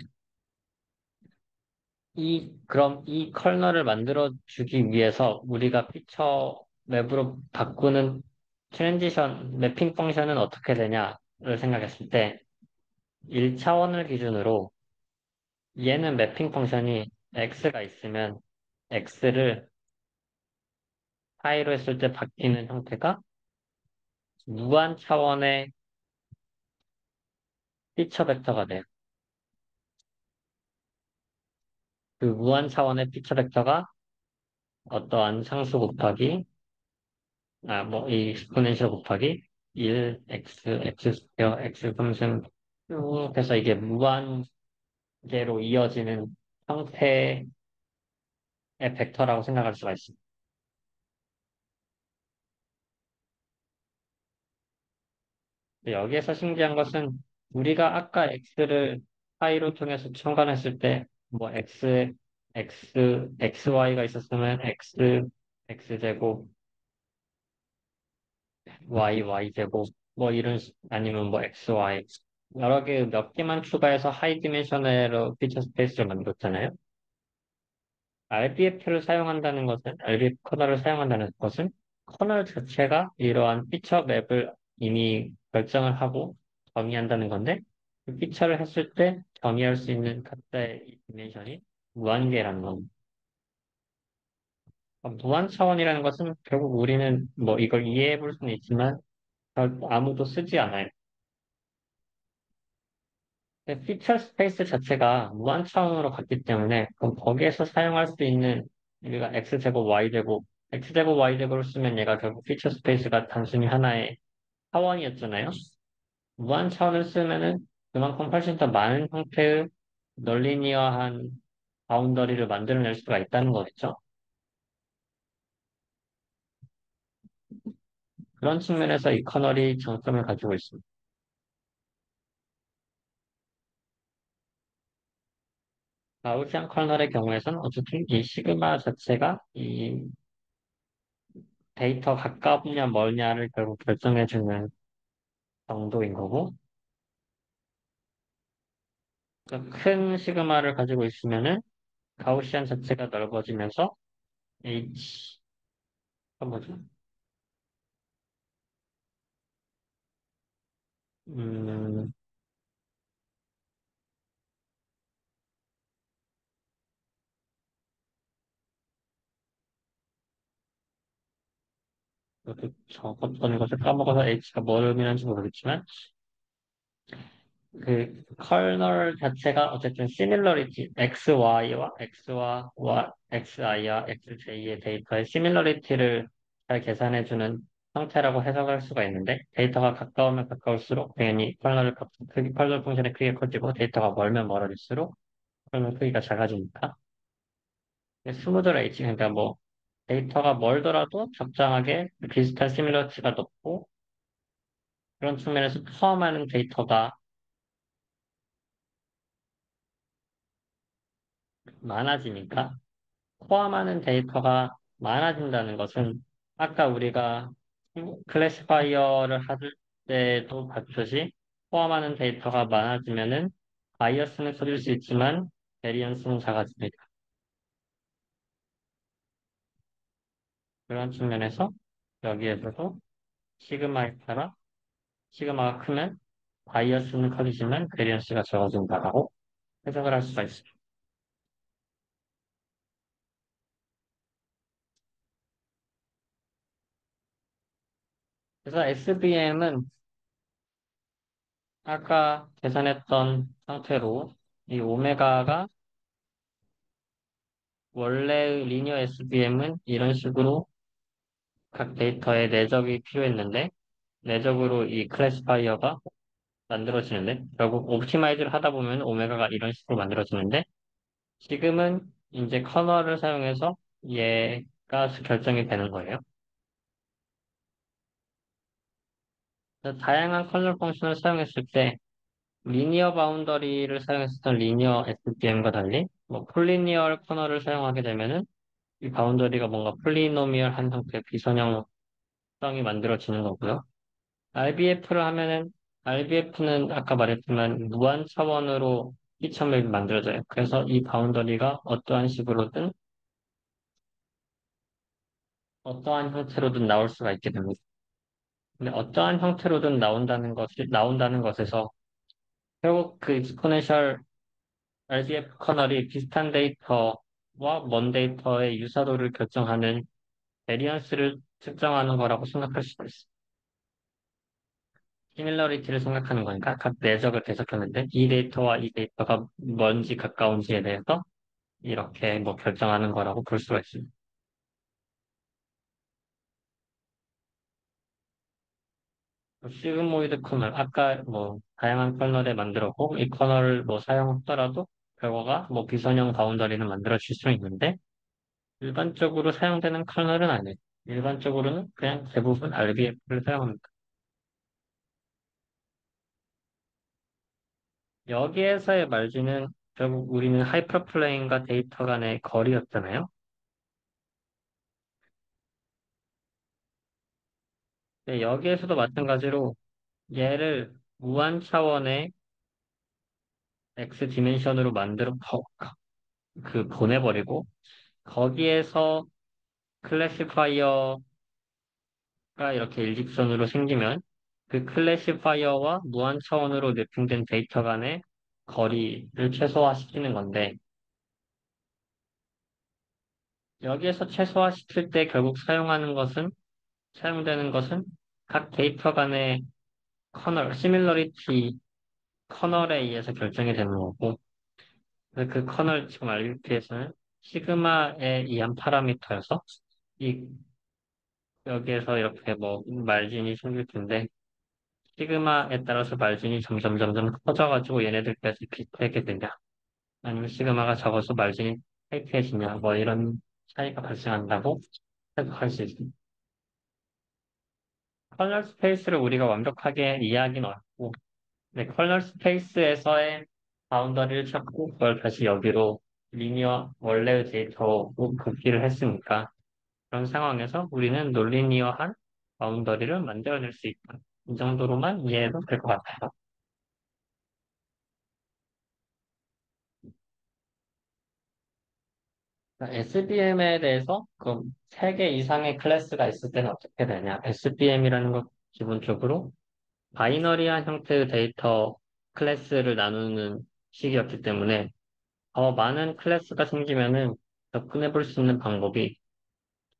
그럼 이 컬러를 만들어주기 위해서 우리가 피처 맵으로 바꾸는 트랜지션 매핑 펑션은 어떻게 되냐를 생각했을 때 1차원을 기준으로 얘는 매핑 펑션이 x가 있으면 x를 파이로 했을 때 바뀌는 형태가 무한 차원의 피처 벡터가 돼요. 그 무한 차원의 피처 벡터가 어떠한 상수 곱하기 뭐, 이 exponential 곱하기 1, x, x 스퀘어, x 평승 쭉 해서 이게 무한계로 이어지는 형태의 벡터라고 생각할 수가 있습니다. 여기에서 신기한 것은 우리가 아까 x를 파이로 통해서 청산했을 때 뭐 xy가 있었으면 x제곱, y제곱, 뭐 아니면 뭐 xy 여러 개 몇 개만 추가해서 하이 디멘셔널로 피처 스페이스를 만들었잖아요. RBF를 사용한다는 것은, RBF 커널을 사용한다는 것은 커널 자체가 이러한 피처 맵을 이미 결정을 하고 정의한다는 건데, 그 피처를 했을 때 정의할 수 있는 각자의 이 디멘션이 무한계라는 겁니다. 무한 차원이라는 것은 결국 우리는 뭐 이걸 이해해 볼 수는 있지만 아무도 쓰지 않아요. 피처 스페이스 자체가 무한 차원으로 갔기 때문에 그럼 거기에서 사용할 수 있는 우리가 x제곱 y제곱 x제곱 y제곱을 쓰면 얘가 결국 피처 스페이스가 단순히 하나의 차원이었잖아요. 무한 차원을 쓰면은 그만큼 훨씬 더 많은 형태의 널리니어한 바운더리를 만들어낼 수가 있다는 거겠죠. 그런 측면에서 이 커널이 장점을 가지고 있습니다. 가우시안 커널의 경우에서는 어쨌든 이 시그마 자체가 이 데이터 가깝냐 멀냐를 결국 결정해주는 정도인 거고, 그큰 시그마를 가지고 있으면은 가우시안 자체가 넓어지면서 H가 뭐죠? 음, 적었던 것을 까먹어서 H가 뭘 의미하는지 모르겠지만, 그 커널 자체가 어쨌든 시밀러리티 XI와 XJ의 데이터의 시밀러리티를 잘 계산해주는 형태라고 해석할 수가 있는데 데이터가 가까우면 가까울수록 당연히 커널 풍선의 크기가 커지고 데이터가 멀면 멀어질수록 커널 크기가 작아지니까 스무드 레이지 그러니까 뭐 데이터가 멀더라도 적당하게 비슷한 시밀러리티가 높고 그런 측면에서 포함하는 데이터가 많아지니까 포함하는 데이터가 많아진다는 것은 아까 우리가 클래시파이어를 할 때도 봤듯이 포함하는 데이터가 많아지면은 바이어스는 커질 수 있지만 베리언스는 작아집니다. 그런 측면에서 여기에서도 시그마에 따라 시그마가 크면 바이어스는 커지지만 베리언스가 적어진다라고 해석을 할 수가 있습니다. 그래서 SVM은 아까 계산했던 상태로 이 오메가가 원래의 리니어 SVM은 이런 식으로 각 데이터에 내적이 필요했는데, 내적으로 이 클래시파이어가 만들어지는데, 결국 옵티마이즈를 하다 보면 오메가가 이런 식으로 만들어지는데, 지금은 이제 커널을 사용해서 얘가 결정이 되는 거예요. 그래서 다양한 커널 펑션을 사용했을 때, 리니어 바운더리를 사용했었던 리니어 SVM과 달리, 뭐 폴리니얼 커널을 사용하게 되면은 이 바운더리가 뭔가 폴리노미얼한 형태의 비선형성이 만들어지는 거고요. RBF를 하면은 RBF는 아까 말했지만 무한 차원으로 피처맵이 만들어져요. 그래서 이 바운더리가 어떠한 식으로든 어떠한 형태로든 나올 수가 있게 됩니다. 근데 어떠한 형태로든 나온다는 것에서 결국 그 익스포넨셜 RBF 커널이 비슷한 데이터와 먼 데이터의 유사도를 결정하는 베리언스를 측정하는 거라고 생각할 수도 있어요. 시밀러리티를 생각하는 거니까 각 내적을 계속했는데 이 데이터와 이 데이터가 먼지 가까운지에 대해서 이렇게 뭐 결정하는 거라고 볼 수가 있습니다. 시그모이드 커널, 아까 뭐 다양한 커널에 만들었고 이 커널을 뭐 사용하더라도 결과가 뭐 비선형 바운더리는 만들어질 수 있는데 일반적으로 사용되는 커널은 아니에요. 일반적으로는 그냥 대부분 RBF를 사용합니다. 여기에서의 말지는 결국 우리는 하이퍼플레인과 데이터 간의 거리였잖아요. 네, 여기에서도 마찬가지로 얘를 무한 차원의 X 디멘션으로 보내버리고, 거기에서 클래시파이어 이렇게 일직선으로 생기면 그 클래시파이어와 무한 차원으로 매핑된 데이터 간의 거리를 최소화시키는 건데 여기에서 최소화시킬 때 결국 사용되는 것은 각 데이터 간의 시밀러리티 커널에 의해서 결정이 되는 거고 그 커널 지금 알기 위해서는 시그마에 의한 파라미터여서 이 여기에서 이렇게 뭐 말진이 생길 텐데 시그마에 따라서 말진이 점점 커져가지고 얘네들까지 비슷하게 되냐 아니면 시그마가 적어서 말진이 타이트해지냐 뭐 이런 차이가 발생한다고 해석할 수 있습니다. 커널 스페이스를 우리가 완벽하게 이해하기는 어렵고 네, 커널 스페이스에서의 바운더리를 찾고 그걸 다시 여기로 리니어 원래의 데이터로 굽기를 했으니까 그런 상황에서 우리는 논리니어한 바운더리를 만들어낼 수 있다. 이 정도로만 이해해도 될 것 같아요. SBM에 대해서 그 3개 이상의 클래스가 있을 때는 어떻게 되냐? SBM이라는 것 기본적으로 바이너리한 형태의 데이터 클래스를 나누는 식이었기 때문에 더 많은 클래스가 생기면은 접근해 볼 수 있는 방법이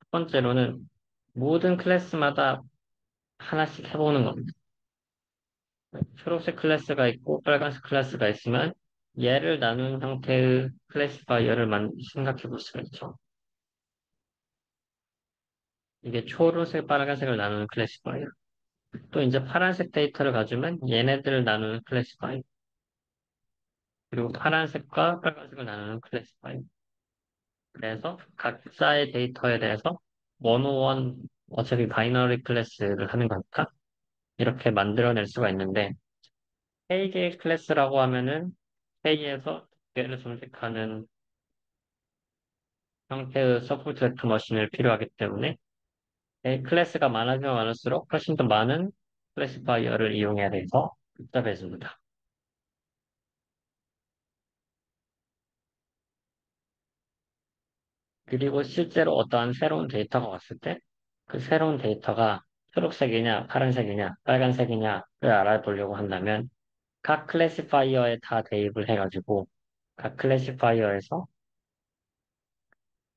첫 번째로는 모든 클래스마다 하나씩 해보는 겁니다. 초록색 클래스가 있고 빨간색 클래스가 있으면 얘를 나눈 형태의 클래시파이어를 생각해 볼 수가 있죠. 이게 초록색, 빨간색을 나누는 클래시파이어. 또 이제 파란색 데이터를 가지면 얘네들을 나누는 클래시파이어. 그리고 파란색과 빨간색을 나누는 클래시파이어. 그래서 각자의 데이터에 대해서 원오원 어차피 바이너리 클래스를 하는 거니까 이렇게 만들어낼 수가 있는데 K개의 클래스라고 하면은 K에서 두 개를 선택하는 형태의 서포트 벡터 머신을 필요하기 때문에 클래스가 많아지면 많을수록 훨씬 더 많은 클래시파이어를 이용해야 돼서 복잡해집니다. 그리고 실제로 어떠한 새로운 데이터가 왔을 때 그 새로운 데이터가 초록색이냐, 파란색이냐, 빨간색이냐를 알아보려고 한다면 각 클래시파이어에 다 대입을 해가지고 각 클래시파이어에서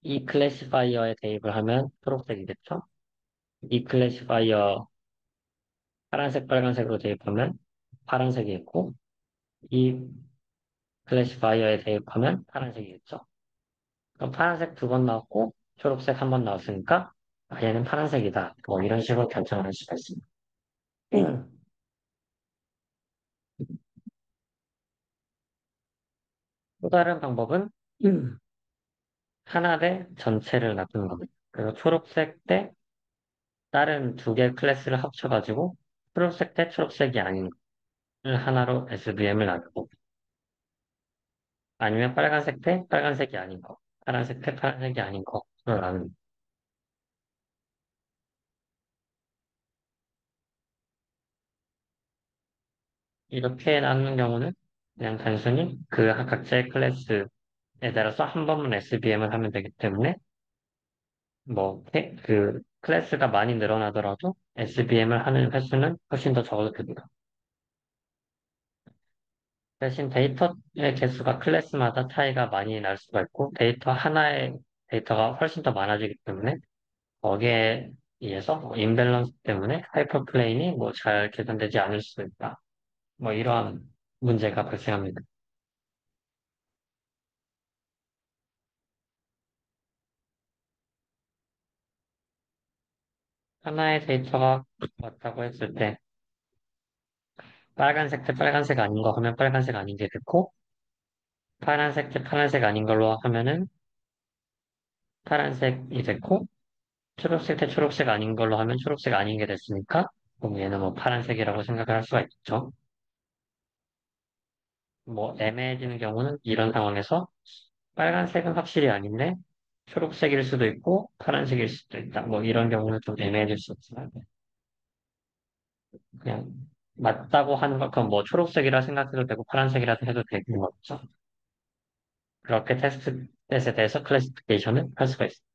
이 클래시파이어에 대입을 하면 초록색이겠죠? 이 클래시파이어 파란색, 빨간색으로 대입하면 파란색이 있고 이 클래시파이어에 대입하면 파란색이겠죠? 그럼 파란색 2번 나왔고 초록색 1번 나왔으니까 얘는 파란색이다. 뭐 이런 식으로 결정할 수가 있습니다. 또 다른 방법은 하나 대 전체를 놔두는 겁니다. 그래서 초록색 대 다른 2개 클래스를 합쳐가지고 초록색 대 초록색이 아닌 걸 하나로 SVM을 나누고 아니면 빨간색 대 빨간색이 아닌 거, 파란색 대 파란색이 아닌 거로 나누는 이렇게 나누는 경우는 그냥 단순히 그 각자의 클래스에 따라서 한 번만 SVM을 하면 되기 때문에 그 클래스가 많이 늘어나더라도 SVM을 하는 횟수는 훨씬 더 적어도 됩니다. 대신 데이터의 개수가 클래스마다 차이가 많이 날 수가 있고 데이터 하나의 데이터가 훨씬 더 많아지기 때문에 거기에 의해서 임밸런스 때문에 하이퍼플레인이 잘 계산되지 않을 수도 있다. 이러한 문제가 발생합니다. 하나의 데이터가 왔다고 했을 때 빨간색 대 빨간색 아닌 거 하면 빨간색 아닌 게 됐고 파란색 대 파란색 아닌 걸로 하면은 파란색이 됐고 초록색 대 초록색 아닌 걸로 하면 초록색 아닌 게 됐으니까 그럼 얘는 파란색이라고 생각을 할 수가 있죠. 애매해지는 경우는 이런 상황에서 빨간색은 확실히 아닌데 초록색일 수도 있고 파란색일 수도 있다. 이런 경우는 좀 애매해질 수 있지만 그냥 맞다고 하는 것, 그럼 초록색이라 생각해도 되고 파란색이라도 해도 되는 거죠. 그렇게 테스트에 대해서 클래시피케이션을 할 수가 있습니다.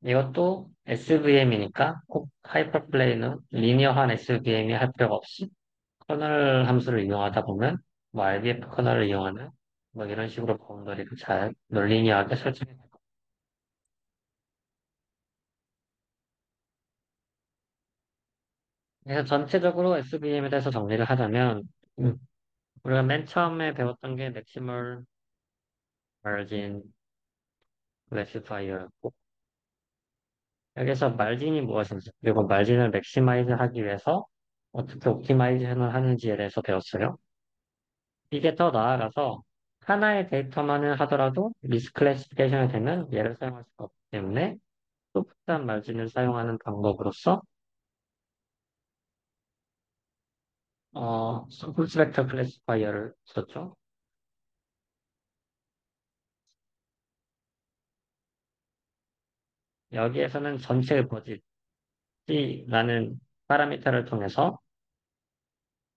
이것도 SVM이니까 꼭 하이퍼플레이는 리니어한 SVM이 할 필요가 없이 커널 함수를 이용하다 보면 뭐 RBF 커널을 이용하는 뭐 이런 식으로 바운더리를 잘 논리니어하게 설정해. 그래서 전체적으로 SVM에 대해서 정리를 하자면 음, 우리가 맨 처음에 배웠던 게 맥시멀 마진 클래시파이어였고 여기서 말진이 무엇인지 그리고 말진을 맥시마이즈 하기 위해서 어떻게 옵티마이제이션을 하는지에 대해서 배웠어요. 이게 더 나아가서 하나의 데이터만을 하더라도 미스클래시피케이션이 되면 얘를 사용할 수가 없기 때문에 또複雑 말진을 사용하는 방법으로서 풀스 벡터 클래시파이어를 썼죠. 여기에서는 전체 버짓이라는 파라미터를 통해서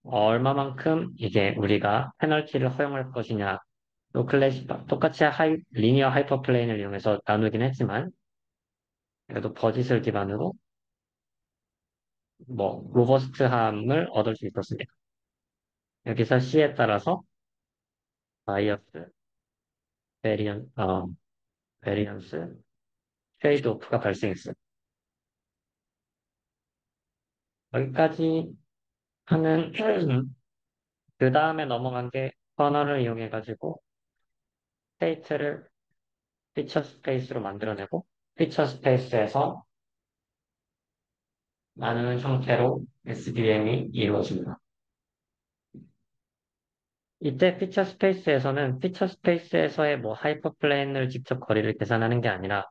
얼마만큼 이게 우리가 페널티를 허용할 것이냐 또 똑같이 리니어 하이퍼플레인을 이용해서 나누긴 했지만 그래도 버짓을 기반으로 뭐 로버스트함을 얻을 수 있었습니다. 여기서 C에 따라서 바이어스, 베리언, 베리언스, 트레이드 오프가 발생했어요. 여기까지 하는 그 다음에 넘어간 게 커널을 이용해 가지고 스테이트를 피처 스페이스로 만들어내고 피처 스페이스에서 나누는 형태로 SVM이 이루어집니다. 이때 피처 스페이스에서는 피처 스페이스에서의 뭐 하이퍼플레인을 직접 거리를 계산하는 게 아니라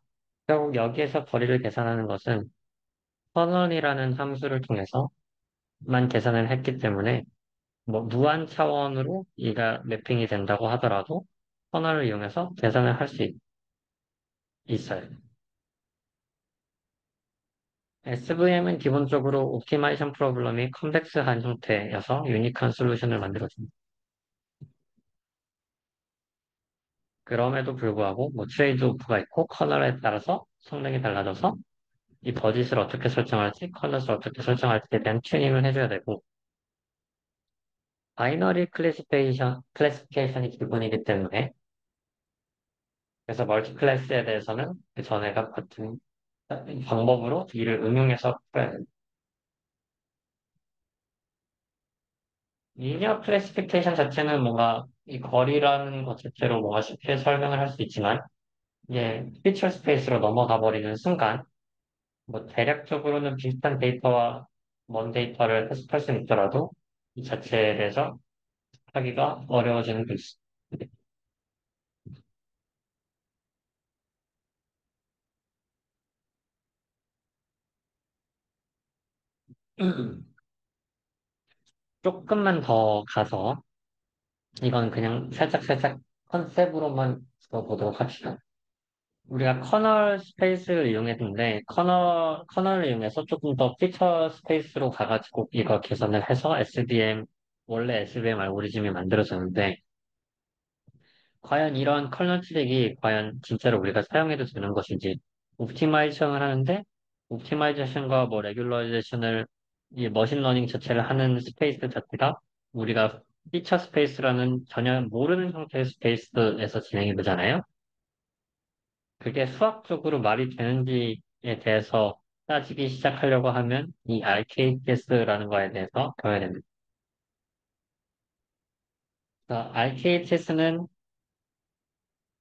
결국 여기에서 거리를 계산하는 것은 선언이라는 함수를 통해서만 계산을 했기 때문에 뭐 무한 차원으로 이가 매핑이 된다고 하더라도 선언을 이용해서 계산을 할 수 있어요. SVM은 기본적으로 옵티마이션 프로블럼이 컴플렉스한 형태여서 유니크한 솔루션을 만들어줍니다. 그럼에도 불구하고 뭐 트레이드 오프가 있고 커널에 따라서 성능이 달라져서 이 버짓을 어떻게 설정할지, 컬러스를 어떻게 설정할지에 대한 튜닝을 해줘야 되고, 바이너리 클래시피케이션이 기본이기 때문에, 그래서 멀티 클래스에 대해서는 그 전에가 같은 방법으로 이를 응용해서 풀어야 됩니다. 리니어 클래시피케이션 자체는 뭔가 이 거리라는 것 자체로 뭔가 쉽게 설명을 할 수 있지만, 이게 피처 스페이스로 넘어가 버리는 순간, 뭐 대략적으로는 비슷한 데이터와 먼 데이터를 해석할 수는 있더라도, 이 자체에 대해서 하기가 어려워지는 게 있습니다. 조금만 더 가서 이건 그냥 살짝살짝 컨셉으로만 보도록 합시다. 우리가 커널 스페이스를 이용했는데 커널을 이용해서 조금 더 피처 스페이스로 가가지고 이거 계산을 해서 원래 SVM 알고리즘이 만들어졌는데 과연 이런 커널 트릭이 과연 진짜로 우리가 사용해도 되는 것인지 옵티마이제이션을 하는데 옵티마이제이션과 뭐 레귤러이제이션을 이 머신러닝 자체를 하는 스페이스 자체가 우리가 피처 스페이스라는 전혀 모르는 형태의 스페이스에서 진행이 되잖아요. 그게 수학적으로 말이 되는지에 대해서 따지기 시작하려고 하면 이 RKTS라는 거에 대해서 배워야 됩니다. RKTS는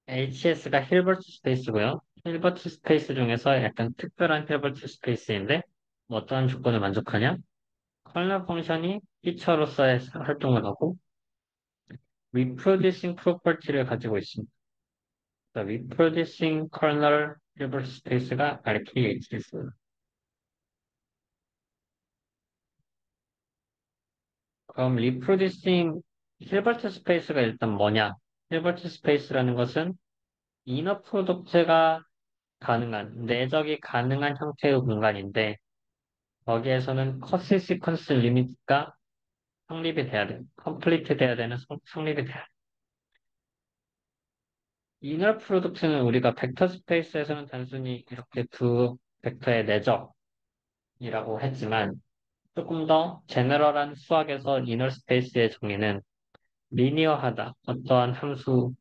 HS가 힐버트 스페이스고요. 힐버트 스페이스 중에서 약간 특별한 힐버트 스페이스인데 어떠한 조건을 만족하냐? 컬러 펑션이 피처로서의 활동을 하고 reproducing property를 가지고 있습니다. reproducing kernel 힐버트 스페이스가 RKHS. 그럼 reproducing 힐버트 스페이스가 일단 뭐냐? 힐버트 스페이스라는 것은 이너 프로덕트가 가능한, 내적이 가능한 형태의 공간인데 거기에서는 커스 시퀀스 리미트가 성립이 돼야 돼. 컴플리트 돼야 되는 성립이 돼야 돼. 이너 프로덕트는 우리가 벡터 스페이스에서는 단순히 이렇게 두 벡터의 내적이라고 했지만 조금 더 제너럴한 수학에서 이너 스페이스의 정의는 리니어하다. 어떠한 함수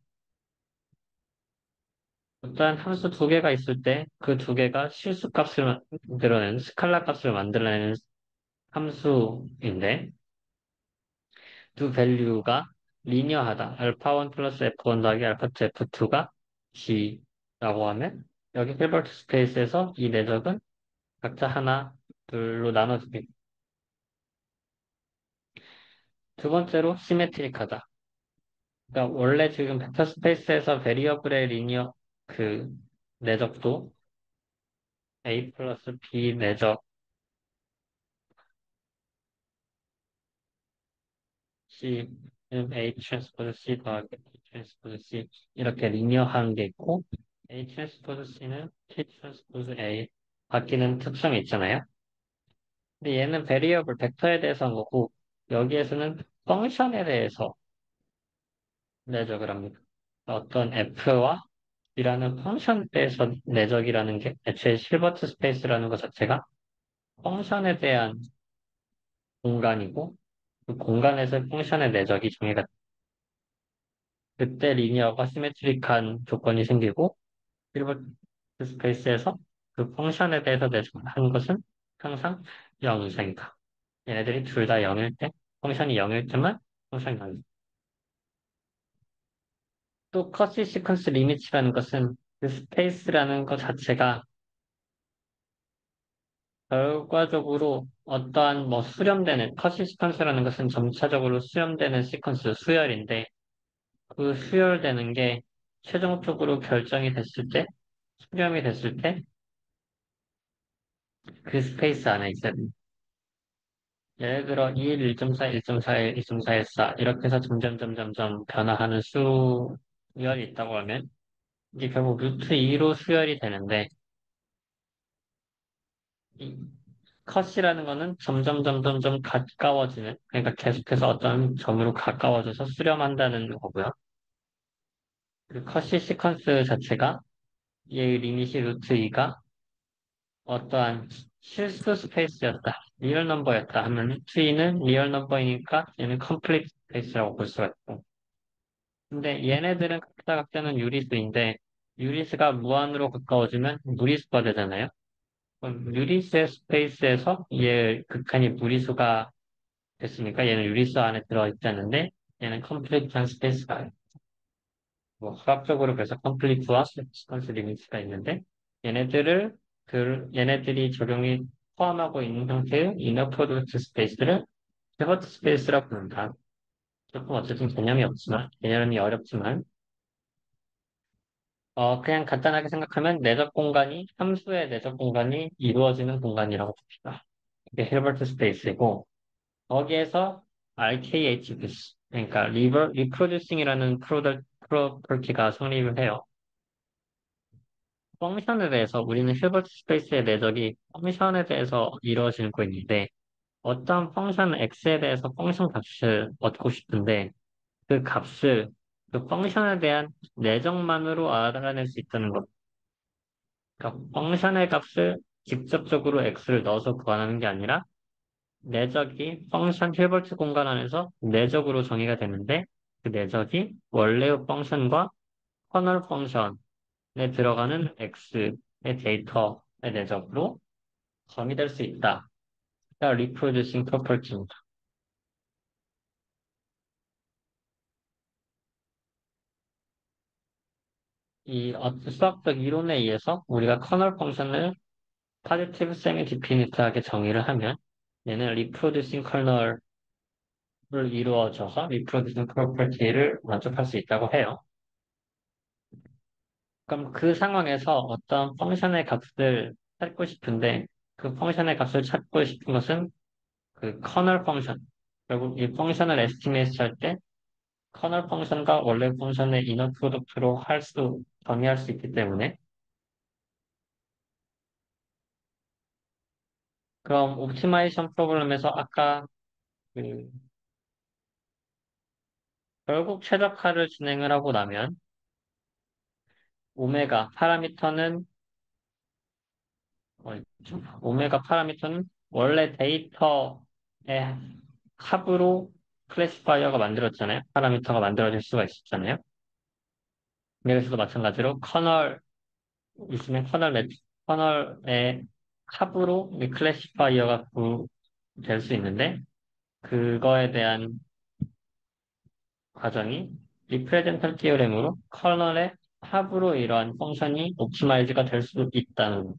두 개가 있을 때 그 두 개가 실수값을 만들어내는 스칼라 값을 만들어내는 함수인데 두 밸류가 리니어하다. 알파 1 플러스 F1 더하기 알파 2 F2가 G라고 하면 여기 힐버트 스페이스에서 이 내적은 각자 하나, 둘로 나눠주기. 두 번째로 시메트릭하다. 그러니까 원래 지금 벡터 스페이스에서 베리어블의 리니어 그 내적도 A 플러스 B 내적 C A 트랜스포즈 C 더하기 B 트랜스포즈 C 이렇게 리니어한 게 있고 A 트랜스포즈 C는 T 트랜스포즈 A 바뀌는 특성이 있잖아요. 근데 얘는 베리어블 벡터에 대해서 한 거고 여기에서는 펑션에 대해서 내적을 합니다. 어떤 F와 B라는 펑션에 대해서 내적이라는 게 애초에 실버트 스페이스라는 것 자체가 펑션에 대한 공간이고 그 공간에서 펑션의 내적이 정의가 그때 리니어가 시메트릭한 조건이 생기고 실버트 스페이스에서 그 펑션에 대해서 내적한 것은 항상 0 이상이다. 얘네들이 둘 다 0일 때 펑션이 0일 때만 펑션이 0이다. 또 커시 시퀀스 리미츠라는 것은 그 스페이스라는 것 자체가 결과적으로 어떠한 뭐 수렴되는 커시 시퀀스라는 것은 점차적으로 수렴되는 시퀀스 수열인데 그 수열되는 게 최종적으로 결정이 됐을 때 수렴이 됐을 때 그 스페이스 안에 있어요. 예를 들어 2일 1.4, 1.41, 2.414 이렇게 해서 점점 변화하는 수열이 있다고 하면 이게 결국 루트 2로 수열이 되는데 이 컷이라는 거는 점점 가까워지는 그러니까 계속해서 어떤 점으로 가까워져서 수렴한다는 거고요. 그 컷시 시퀀스 자체가 얘의 리밋이 루트 2가 어떠한 실수 스페이스였다. 리얼 넘버였다 하면 루트 2는 리얼 넘버이니까 얘는 컴플리트 스페이스라고 볼 수가 있고 근데 얘네들은 각자는 유리수인데 유리수가 무한으로 가까워지면 무리수가 되잖아요. 그럼 유리수의 스페이스에서 얘 극한이 무리수가 됐으니까 얘는 유리수 안에 들어있다는데 얘는 컴플리트한 스페이스가 뭐 화학적으로 그래서 컴플리트와 시퀀스 리미트가 있는데 얘네들을 얘네들이 적용이 포함하고 있는 형태의 이너 프로덕트 스페이스를 피벗 스페이스라고 부른다. 조금 어쨌든 개념이 어렵지만 그냥 간단하게 생각하면 내적 공간이, 함수의 내적 공간이 이루어지는 공간이라고 봅시다. 이게 힐버트 스페이스이고, 거기에서 RKHP, 그러니까 리프로듀싱이라는 프로퍼티가 성립을 해요. 펑션에 대해서 우리는 힐버트 스페이스의 내적이 펑션에 대해서 이루어지고 있는데, 어떤 펑션 X에 대해서 펑션 값을 얻고 싶은데, 그 값을 그 펑션에 대한 내적만으로 알아낼 수 있다는 것. 그러니까 펑션의 값을 직접적으로 x를 넣어서 구하는 게 아니라 내적이 펑션 힐버트 공간 안에서 내적으로 정의가 되는데 그 내적이 원래의 펑션과 커널 펑션에 들어가는 x의 데이터의 내적으로 정의될 수 있다. 그러니까 reproducing property입니다. 이 수학적 이론에 의해서 우리가 커널 펑션을 positive semi-definite하게 정의를 하면 얘는 reproducing kernel 를 이루어져서 reproducing property를 만족할 수 있다고 해요. 그럼 그 상황에서 어떤 펑션의 값을 찾고 싶은데 그 펑션의 값을 찾고 싶은 것은 그 커널 펑션. 결국 이 펑션을 에스티메이트 할 때 커널 펑션과 원래 펑션의 이너 프로덕트로 정의할 수 있기 때문에 그럼 옵티마이션 프로그램에서 아까 그 결국 최적화를 진행을 하고 나면 오메가 파라미터는 뭐였죠? 오메가 파라미터는 원래 데이터의 합으로 클래시파이어가 만들어졌잖아요. 파라미터가 만들어질 수가 있었잖아요. 여기서도 마찬가지로 커널 있으면 커널의 합으로 이 클래시파이어가 될 수 있는데 그거에 대한 과정이 리프레젠탈 티오렘으로 커널의 합으로 이러한 펑션이 옵티마이즈가 될 수 있다는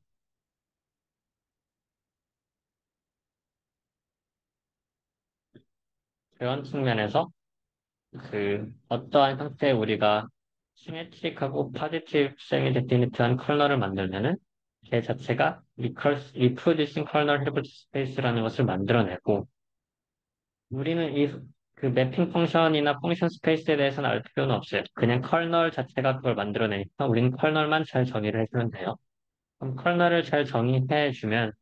그런 측면에서 어떠한 형태의 우리가 시메트릭하고 파지티브 세미 데피니트한 컬러를 만들면은 걔 자체가 리프로듀싱 컬러 헤르트 스페이스라는 것을 만들어내고 우리는 그 매핑 펑션이나 펑션 스페이스에 대해서는 알 필요는 없어요. 그냥 컬널 자체가 그걸 만들어내니까 우리는 컬널만 잘 정의를 해주면 돼요. 그럼 컬널을 잘 정의해주면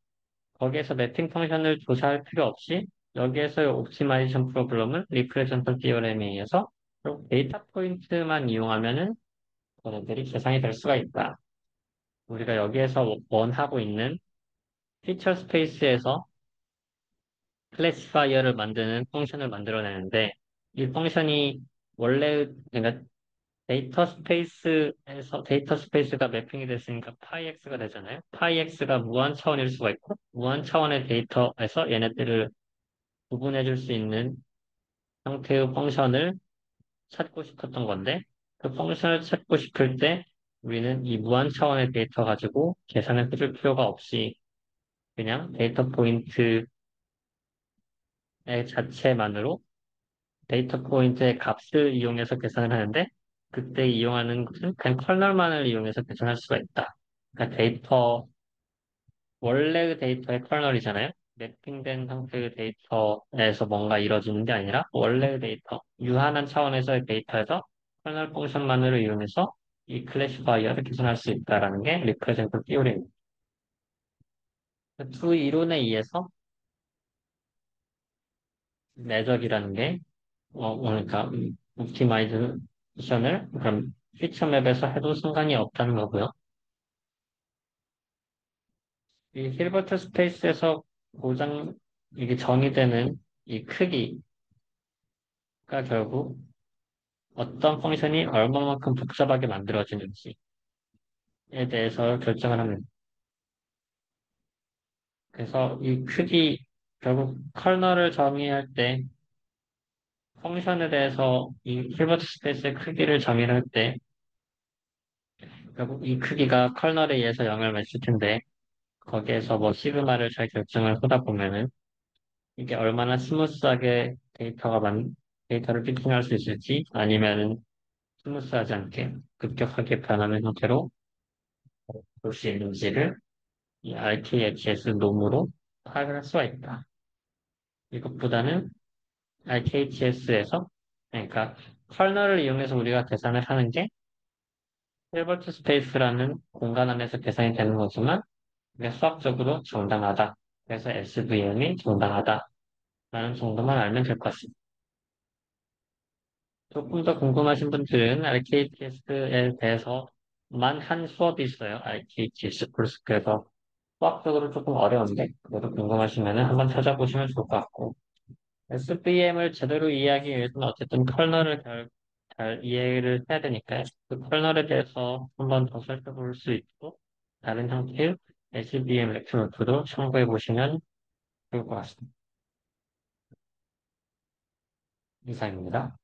거기에서 매핑 펑션을 조사할 필요 없이 여기에서의 옵티마이제이션 프로블럼을 리프레젠턴 디어렘에 의해서 데이터 포인트만 이용하면은 얘네들이 계산이 될 수가 있다. 우리가 여기에서 원하고 있는 피처 스페이스에서 클래시파이어를 만드는 펑션을 만들어내는데 이 펑션이 그러니까 데이터 스페이스가 매핑이 됐으니까 파이X가 되잖아요. 파이X가 무한 차원일 수가 있고 무한 차원의 데이터에서 얘네들을 구분해 줄 수 있는 형태의 펑션을 찾고 싶었던 건데 그 펑션을 찾고 싶을 때 우리는 이 무한 차원의 데이터 가지고 계산을 해줄 필요가 없이 그냥 데이터 포인트의 자체만으로 데이터 포인트의 값을 이용해서 계산을 하는데 그때 이용하는 것은 그냥 컬널만을 이용해서 계산할 수가 있다. 그러니까 원래의 데이터의 컬널이잖아요. 매핑된 형태의 데이터에서 뭔가 이루어지는 게 아니라 원래의 데이터, 유한한 차원에서의 데이터에서 컬널 펑션만으로 이용해서 이 클래시파이어를 계산할 수 있다라는 게 리프레젠트 티오리입니다. 두 이론에 의해서 매적이라는 게 그러니까 옵티마이제이션을 그럼 피처 맵에서 해도 상관이 없다는 거고요. 이 힐버트 스페이스에서 고장 이게 정의되는 이 크기가 결국 어떤 펑션이 얼마만큼 복잡하게 만들어지는지에 대해서 결정을 합니다. 그래서 이 크기, 결국 컬널을 정의할 때 펑션에 대해서 이 힐버트 스페이스의 크기를 정의를 할 때 결국 이 크기가 컬널에 의해서 영향을 미칠 텐데 거기에서 뭐 시그마를 잘 결정을 하다 보면은 이게 얼마나 스무스하게 데이터를 피팅할 수 있을지 아니면은 스무스하지 않게 급격하게 변하는 형태로 볼 수 있는지를 이 RKHS 놈으로 파악을 할 수가 있다. 이것보다는 RKHS에서 그러니까 커널을 이용해서 우리가 계산을 하는 게 힐버트 스페이스라는 공간 안에서 계산이 되는 거지만 이게 수학적으로 정당하다. 그래서 SVM이 정당하다라는 정도만 알면 될 것 같습니다. 조금 더 궁금하신 분들은 RKTS에 대해서만 한 수업이 있어요. RKTS 플러스 그래서 수학적으로 조금 어려운데 그래도 궁금하시면 한번 찾아보시면 좋을 것 같고 SVM을 제대로 이해하기 위해서는 어쨌든 컬널을 잘 이해를 해야 되니까요. 그 컬널에 대해서 한번 더 살펴볼 수 있고 다른 형태의 SVM 렉처 노트도 참고해 보시면 좋을 것 같습니다. 이상입니다.